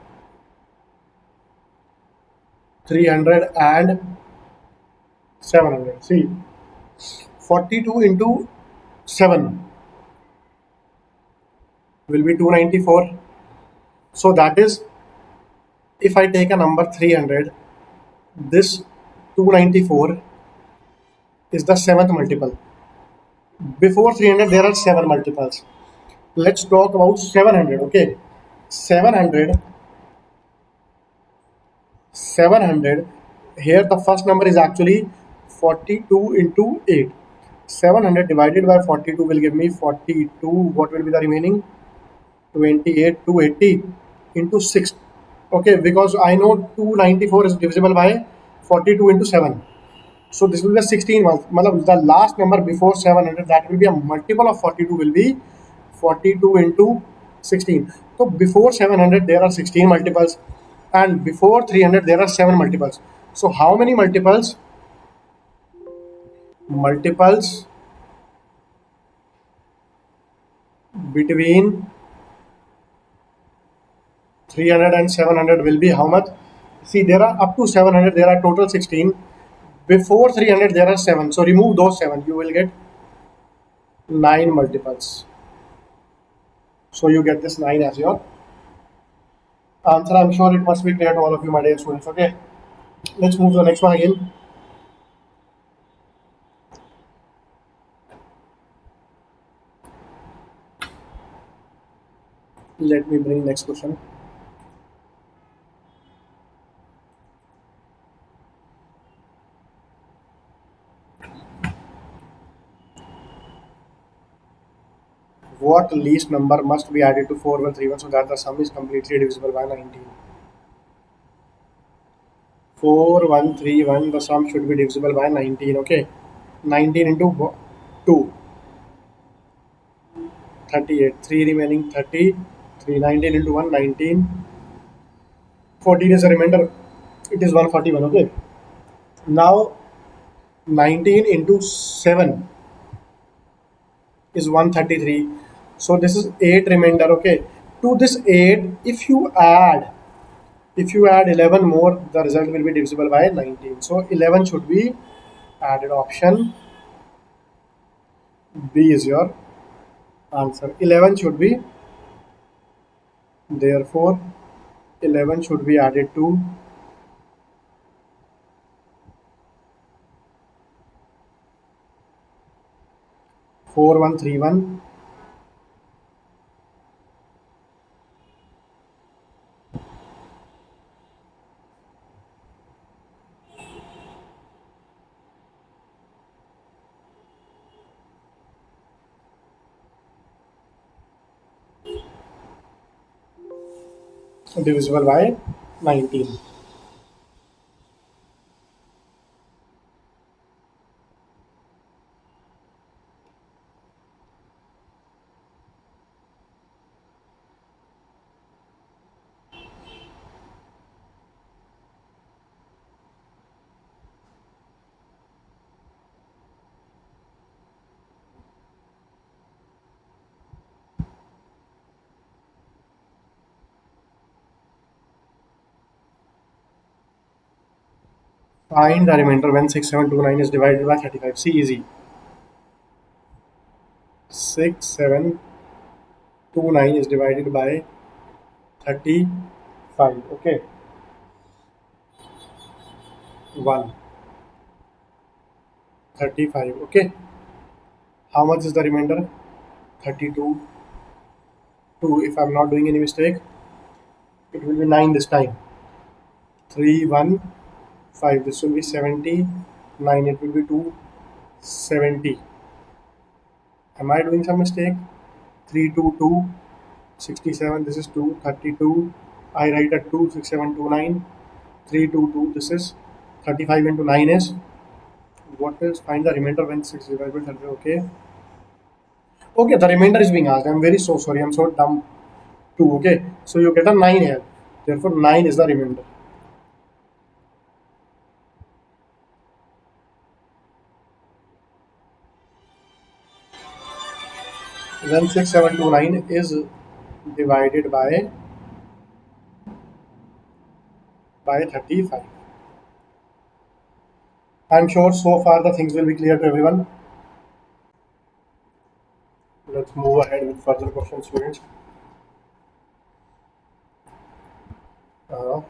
A: 300 and 700. See, 42 into 7 will be 294. So that is, if I take a number 300, this 294 is the seventh multiple. Before 300, there are seven multiples. Let's talk about 700. Okay, 700, 700. Here, the first number is actually 42 into 8. 700 divided by 42 will give me 42. What will be the remaining? 28, 280 into 6. Okay, because I know 294 is divisible by 42 into 7. So this will be a 16 month. Matlab, the last number before 700, that will be a multiple of 42, will be 42 into 16. So before 700 there are 16 multiples, and before 300 there are 7 multiples. So how many multiples? Multiples between 300 and 700 will be how much? See, there are up to 700, there are total 16. Before 300 there are 7. So remove those 7, you will get 9 multiples. So you get this 9 as your answer. I'm sure it must be clear to all of you, my dear students. Okay, let's move to the next one again. Let me bring next question. What least number must be added to 4131 so that the sum is completely divisible by 19? 4131, the sum should be divisible by 19. Okay, 19 into 2, 38. 3 remaining, 30. 3, 19 into 1, 19. 14 is a remainder, it is 141. Okay, now 19 into 7 is 133. So this is 8 remainder. Okay, to this 8, if you add 11 more, the result will be divisible by 19. So 11 should be added. Option B is your answer. 11 should be, therefore 11 should be added to 4131. Divisible by 19. Find the remainder when 6729 is divided by 35. See, easy. 6729 is divided by 35. Okay, 1, 35. Okay, how much is the remainder? 32. 2. If I'm not doing any mistake, it will be 9 this time. 3, 1, 5. This will be 70. 9. It will be 270. Am I doing some mistake? 3 2 2 67. This is 2 32. I write at 2 6 7 2 9 3 2 2. This is 35 into 9 is what is find the remainder when 6 divided by 30. Okay. Okay, the remainder is being asked. I'm very so sorry. I'm so dumb. 2. Okay. So you get a 9 here. Therefore, 9 is the remainder. Then 6729 is divided by 35. I'm sure so far the things will be clear to everyone. Let's move ahead with further questions, students. Uh,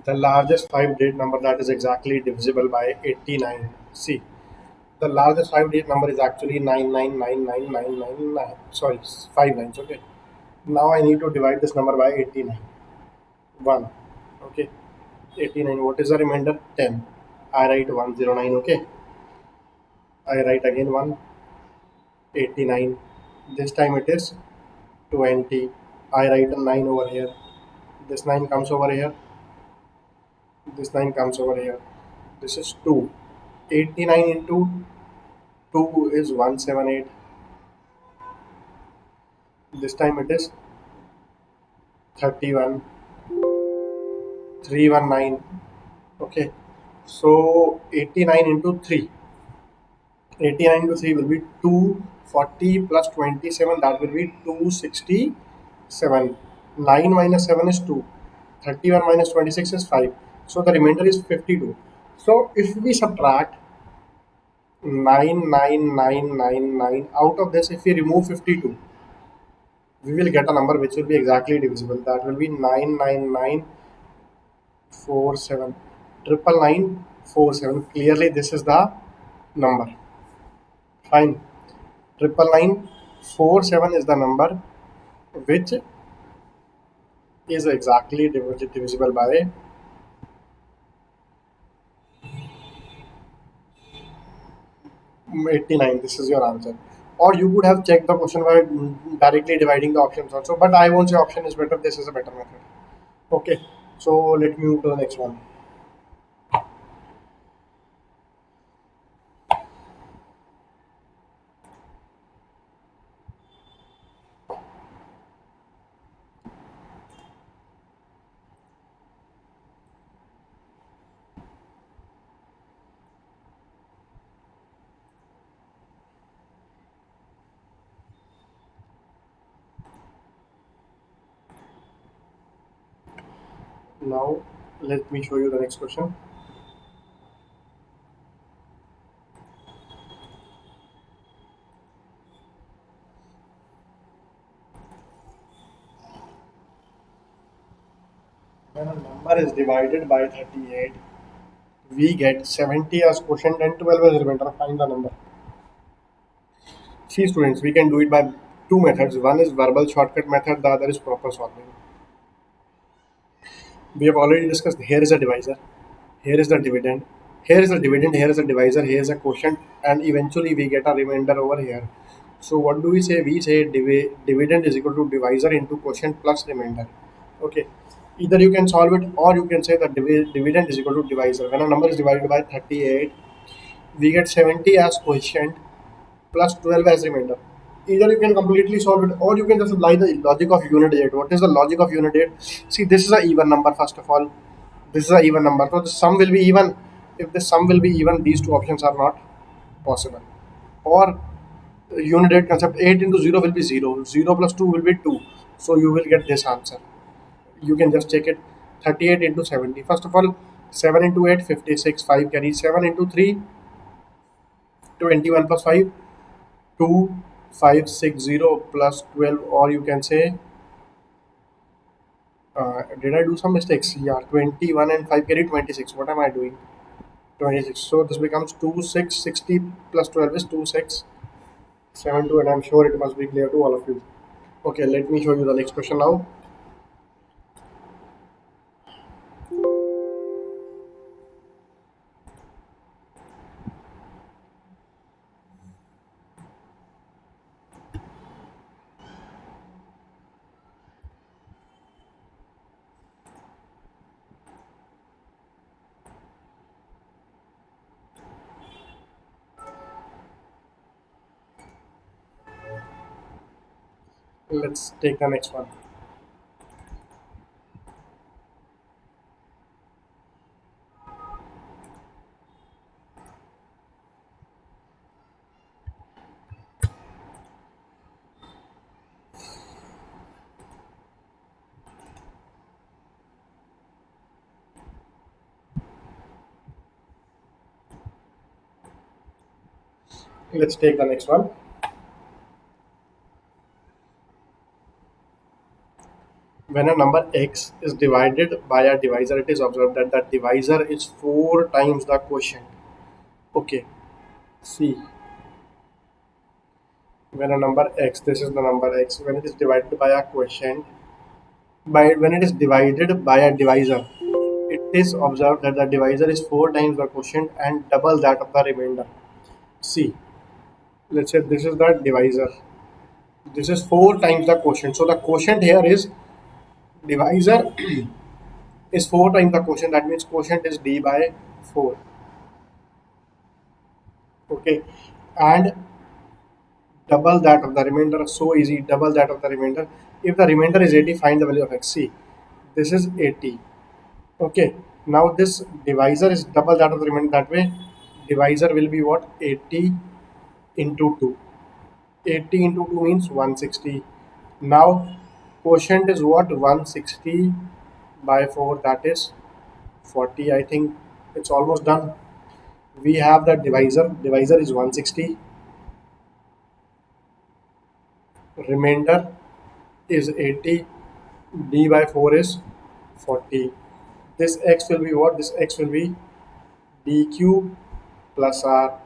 A: the largest 5-digit number that is exactly divisible by 89. See, the largest 5-digit number is actually 9999999. Sorry, 5 nines. Okay. Now I need to divide this number by 89. 1. Okay. 89. What is the remainder? 10. I write 109. Okay. I write again 189. This time it is 20. I write a 9 over here. This 9 comes over here. This 9 comes over here. This is 2. 89 into 2 is 178. This time it is 31. 319. Okay. So 89 into 3. 89 into 3 will be 240 plus 27. That will be 267. 9 minus 7 is 2. 31 minus 26 is 5. So the remainder is 52. So if we subtract 99999 out of this, if we remove 52, we will get a number which will be exactly divisible. That will be 99947. 99947. Clearly, this is the number. Fine. 99947 is the number which is exactly divisible by 89. This is your answer. Or you could have checked the question by directly dividing the options also. But I won't say option is better. This is a better method. Okay. So let me move to the next one. Now let me show you the next question. When a number is divided by 38, we get 70 as quotient and 12 as remainder. Find the number. See students, we can do it by two methods. One is verbal shortcut method, the other is proper solving. We have already discussed here is a divisor, here is the dividend, here is a dividend, here is a divisor, here is a quotient, and eventually we get a remainder over here. So what do we say? We say dividend is equal to divisor into quotient plus remainder. Okay. Either you can solve it or you can say that dividend is equal to divisor. When a number is divided by 38, we get 70 as quotient plus 12 as remainder. Either you can completely solve it or you can just apply the logic of unit date. What is the logic of unit date? See, this is an even number first of all. This is an even number. So the sum will be even. If the sum will be even, these two options are not possible. Or unit date concept, 8 into 0 will be 0. 0 plus 2 will be 2. So you will get this answer. You can just check it. 38 into 70. First of all, 7 into 8, 56. 5 carry 7 into 3, 21 plus 5, 2560 plus 12, or you can say, did I do some mistakes? Yeah, 21 and 5 carry 26. What am I doing? 26. So this becomes 2660 plus 12 is 2672, and I'm sure it must be clear to all of you. Okay, let me show you the next question now. Let's take the next one. Let's take the next one. When a number x is divided by a divisor, it is observed that the divisor is 4 times the quotient. Okay, see, when a number x, this is the number x, when it is divided by a quotient, when it is divided by a divisor, it is observed that the divisor is 4 times the quotient and double that of the remainder. See, let's say this is the divisor. This is 4 times the quotient. So the quotient here is divisor is 4 times the quotient. That means quotient is d by 4. Okay, and double that of the remainder. So easy, double that of the remainder. If the remainder is 80, find the value of x. See, this is 80. Okay, now this divisor is double that of the remainder. That way, divisor will be what? 80 into 2. 80 into 2 means 160. Now, quotient is what? 160 by 4, that is 40. I think it's almost done. We have the divisor is 160, remainder is 80, d by 4 is 40. This x will be what? This x will be dq plus r.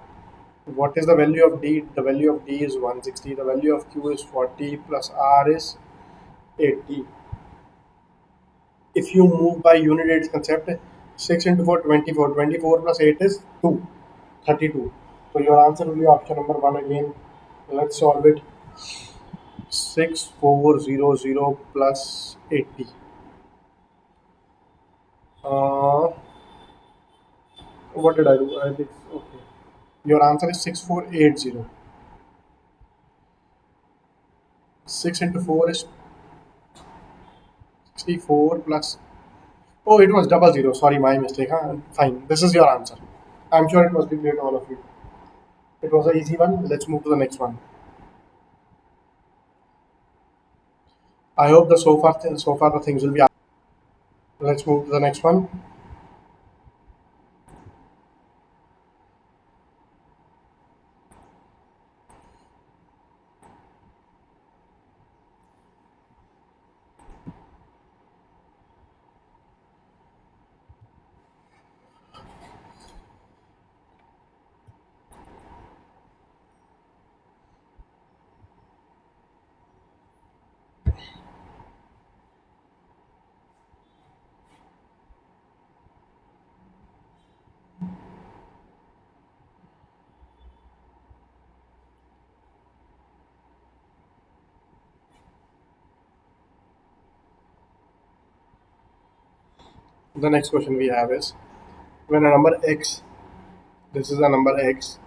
A: What is the value of d? The value of d is 160, the value of q is 40, plus r is 80. If you move by unit rate concept, 6 into 4, 24. 24 plus 8 is 2, 32. So your answer will be option number 1 again. Let's solve it. 6400 plus 80. Uh, what did I do? I did, okay. Your answer is 6480. 6 into 4 is 64 plus. Oh, it was double zero. Sorry, my mistake. Huh? Fine. This is your answer. I'm sure it must be clear to all of you. It was an easy one. Let's move to the next one. I hope the so far the things will be. Let's move to the next one. The next question we have is, when a number x, this is a number x,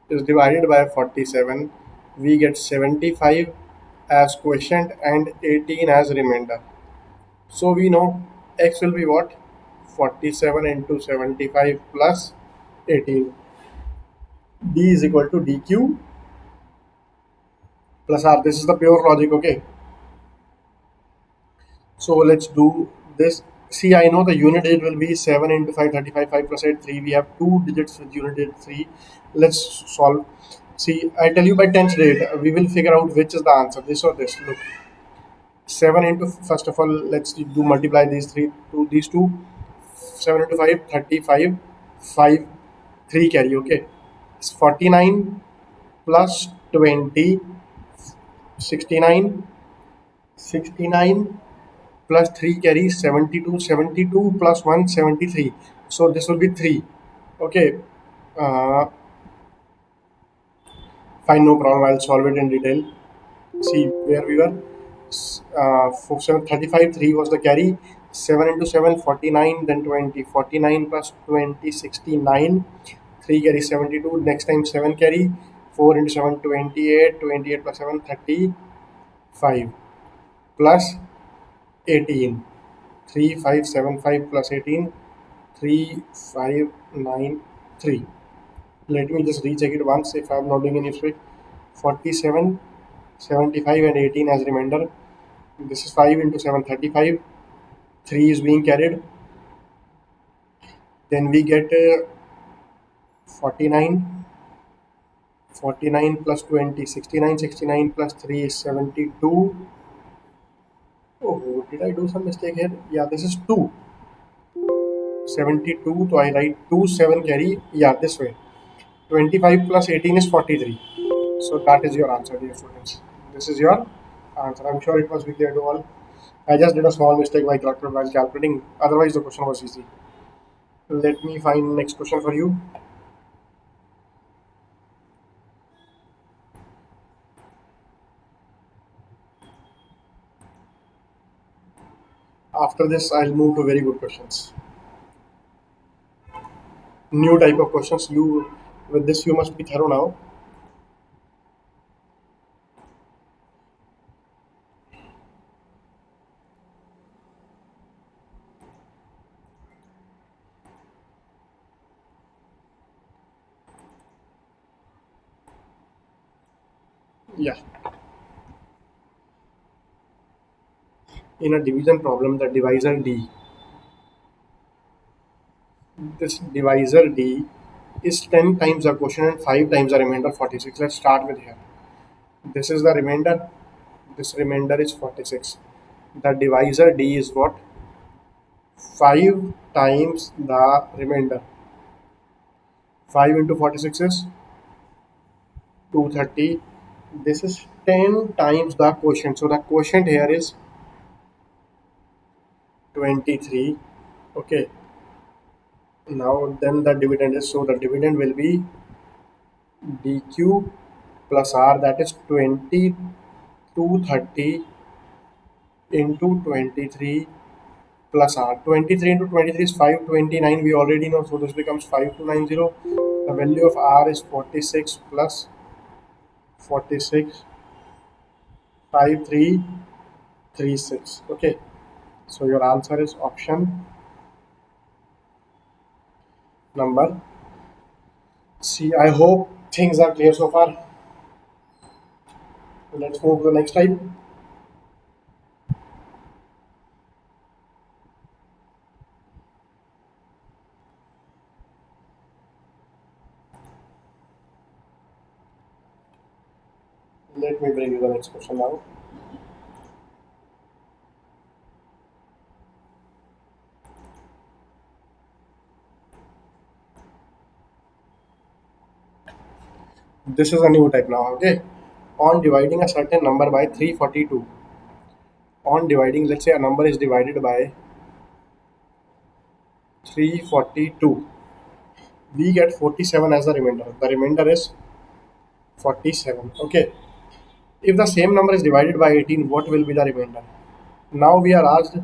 A: is divided by 47, we get 75 as quotient and 18 as remainder. So we know x will be what? 47 into 75 plus 18. D is equal to dq plus r. This is the pure logic, okay? So let's do this. See, I know the unit digit will be 7 into 5, 35, 5 plus 8, 3. We have two digits with unit digit 3. Let's solve. See, I tell you by tens rate, we will figure out which is the answer, this or this. Look, 7 into, first of all, let's do multiply these three to these two. 7 into 5, 35, 5, 3 carry, okay. It's 49 plus 20, 69, 69 plus 3 carries 72, 72 plus 1, 73. So this will be 3. Okay. Uh, Fine, no problem. I'll solve it in detail. See where we were. 7, 35, 3 was the carry. 7 into 7, 49, then 20. 49 plus 20, 69. 3 carry 72. Next time 7 carry. 4 into 7, 28. 28 plus 7, 35. Plus 18. 3575 plus 18. 3593. Let me just recheck it once if I'm not doing any mistake. 47, 75 and 18 as remainder. This is 5 into 7, 35. 3 is being carried. Then we get 49. 49 plus 20, 69. 69 plus 3 is 72. Oh, did I do some mistake here? Yeah, this is 2. 72. So I write 2, 7 carry. Yeah, this way. 25 plus 18 is 43. So that is your answer, dear students. This is your answer. I'm sure it must be clear to all. I just did a small mistake while calculating. Otherwise, the question was easy. Let me find next question for you. After this, I'll move to very good questions. New type of questions. You with this you must be thorough now. Yeah. In a division problem, the divisor D. This divisor D is 10 times the quotient and 5 times the remainder 46. Let's start with here. This is the remainder. This remainder is 46. The divisor D is what? 5 times the remainder. 5 into 46 is 230. This is 10 times the quotient. So the quotient here is 23. Okay. Now then the dividend is, so the dividend will be dq plus r, that is 2230 into 23 plus r. 23 into 23 is 529. We already know, so this becomes 5290. The value of r is 46 plus 46, 5336. Okay, so your answer is option number C. I hope things are clear so far. Let's move to the next type. Let me bring you the next question now. This is a new type now. Okay, on dividing a certain number by 342. On dividing, let's say a number is divided by 342. We get 47 as the remainder. The remainder is 47. Okay. If the same number is divided by 18, what will be the remainder? Now we are asked,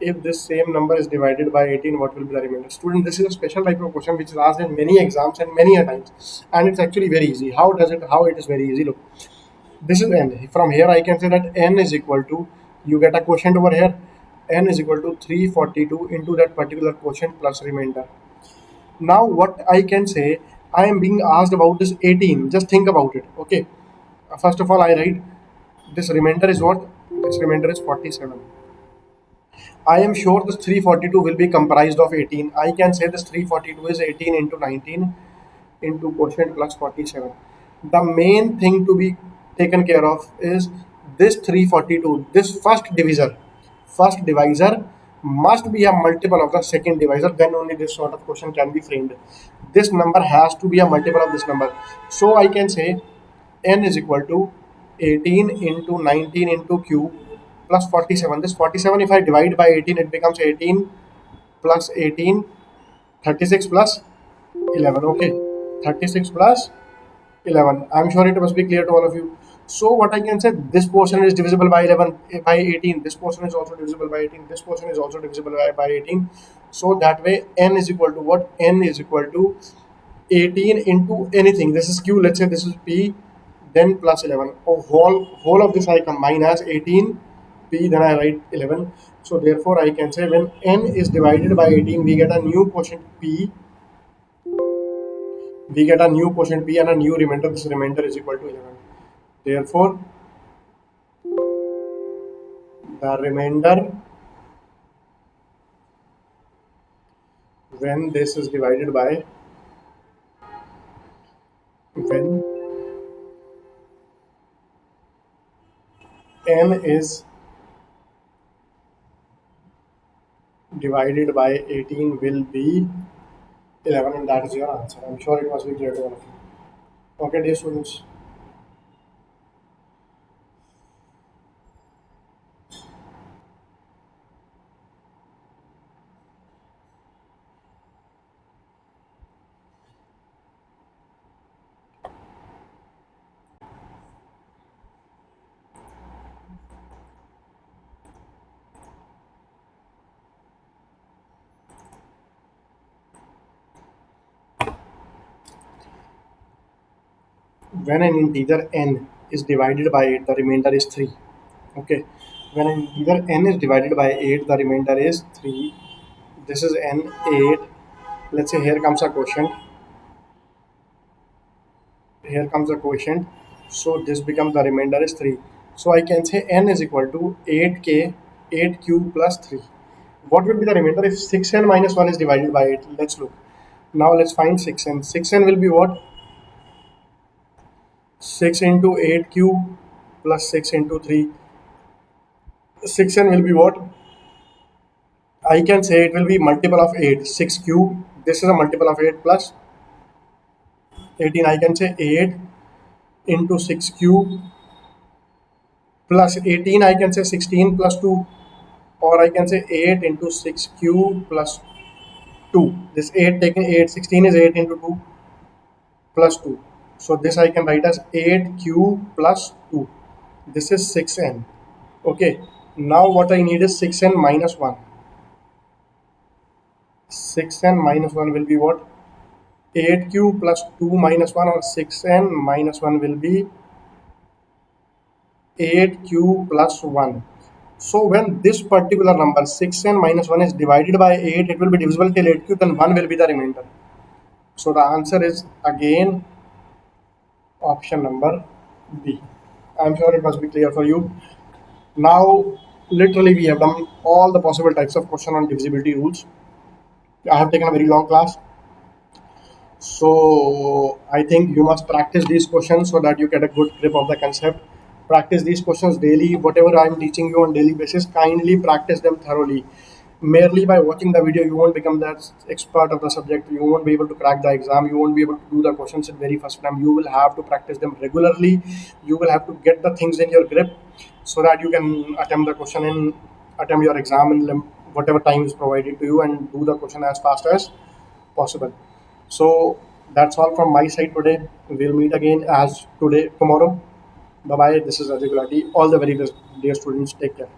A: if this same number is divided by 18, what will be the remainder? Student, this is a special type of question which is asked in many exams and many a times. And it's actually very easy. How it is very easy? Look, this is n. From here I can say that n is equal to, you get a quotient over here, n is equal to 342 into that particular quotient plus remainder. Now what I can say, I am being asked about this 18. Just think about it. Okay, first of all I write this remainder is what? This remainder is 47. I am sure this 342 will be comprised of 18. I can say this 342 is 18 into 19 into quotient plus 47. The main thing to be taken care of is this 342. This first divisor must be a multiple of the second divisor. Then only this sort of question can be framed. This number has to be a multiple of this number. So I can say n is equal to 18 into 19 into cube plus 47. This 47, if I divide by 18, it becomes 18 plus 18, 36 plus 11. Okay, 36 plus 11. I'm sure it must be clear to all of you. So what I can say, this portion is divisible by 11 by 18. This portion is also divisible by 18. This portion is also divisible by 18. So that way n is equal to what? N is equal to 18 into anything. This is q. Let's say this is p, then plus 11. Oh, whole of this I combine as 18 p. Then I write 11. So therefore I can say when n is divided by 18, we get a new quotient p. We get a new quotient p and a new remainder. This remainder is equal to 11. Therefore, the remainder when this is divided by when n is divided by 18 will be 11, and that is your answer. I'm sure it must be clear to all of you. Okay, dear students. When an integer n is divided by 8, the remainder is 3. Okay, when an integer n is divided by 8, the remainder is 3. This is n 8. Let's say here comes a quotient. Here comes the quotient. So this becomes the remainder is 3. So I can say n is equal to 8k 8q plus 3. What will be the remainder if 6n minus 1 is divided by 8? Let's look. Now let's find 6n. 6n will be what? 6 into 8 cube plus 6 into 3. 6n will be what? I can say it will be multiple of 8. 6 cube. This is a multiple of 8 plus 18. I can say 8 into 6 cube plus 18. I can say 16 plus 2. Or I can say 8 into 6 cube plus 2. This 8 taking 8. 16 is 8 into 2 plus 2. So this I can write as 8 cube plus 2. This is 6n. Okay. Now what I need is 6n minus 1. 6n minus 1 will be what? 8 cube plus 2 minus 1, or 6n minus 1 will be 8 cube plus 1. So when this particular number 6n minus 1 is divided by 8, it will be divisible till 8 cube, then 1 will be the remainder. So the answer is again option number B. I'm sure it must be clear for you. Now, literally we have done all the possible types of question on divisibility rules. I have taken a very long class. So I think you must practice these questions so that you get a good grip of the concept. Practice these questions daily. Whatever I am teaching you on daily basis, kindly practice them thoroughly. Merely by watching the video, you won't become that expert of the subject. You won't be able to crack the exam. You won't be able to do the questions at very first time. You will have to practice them regularly. You will have to get the things in your grip so that you can attempt the question and attempt your exam in whatever time is provided to you, and do the question as fast as possible. So that's all from my side today. We'll meet again as tomorrow. Bye bye. This is Ajay Gulati. All the very best, dear students. Take care.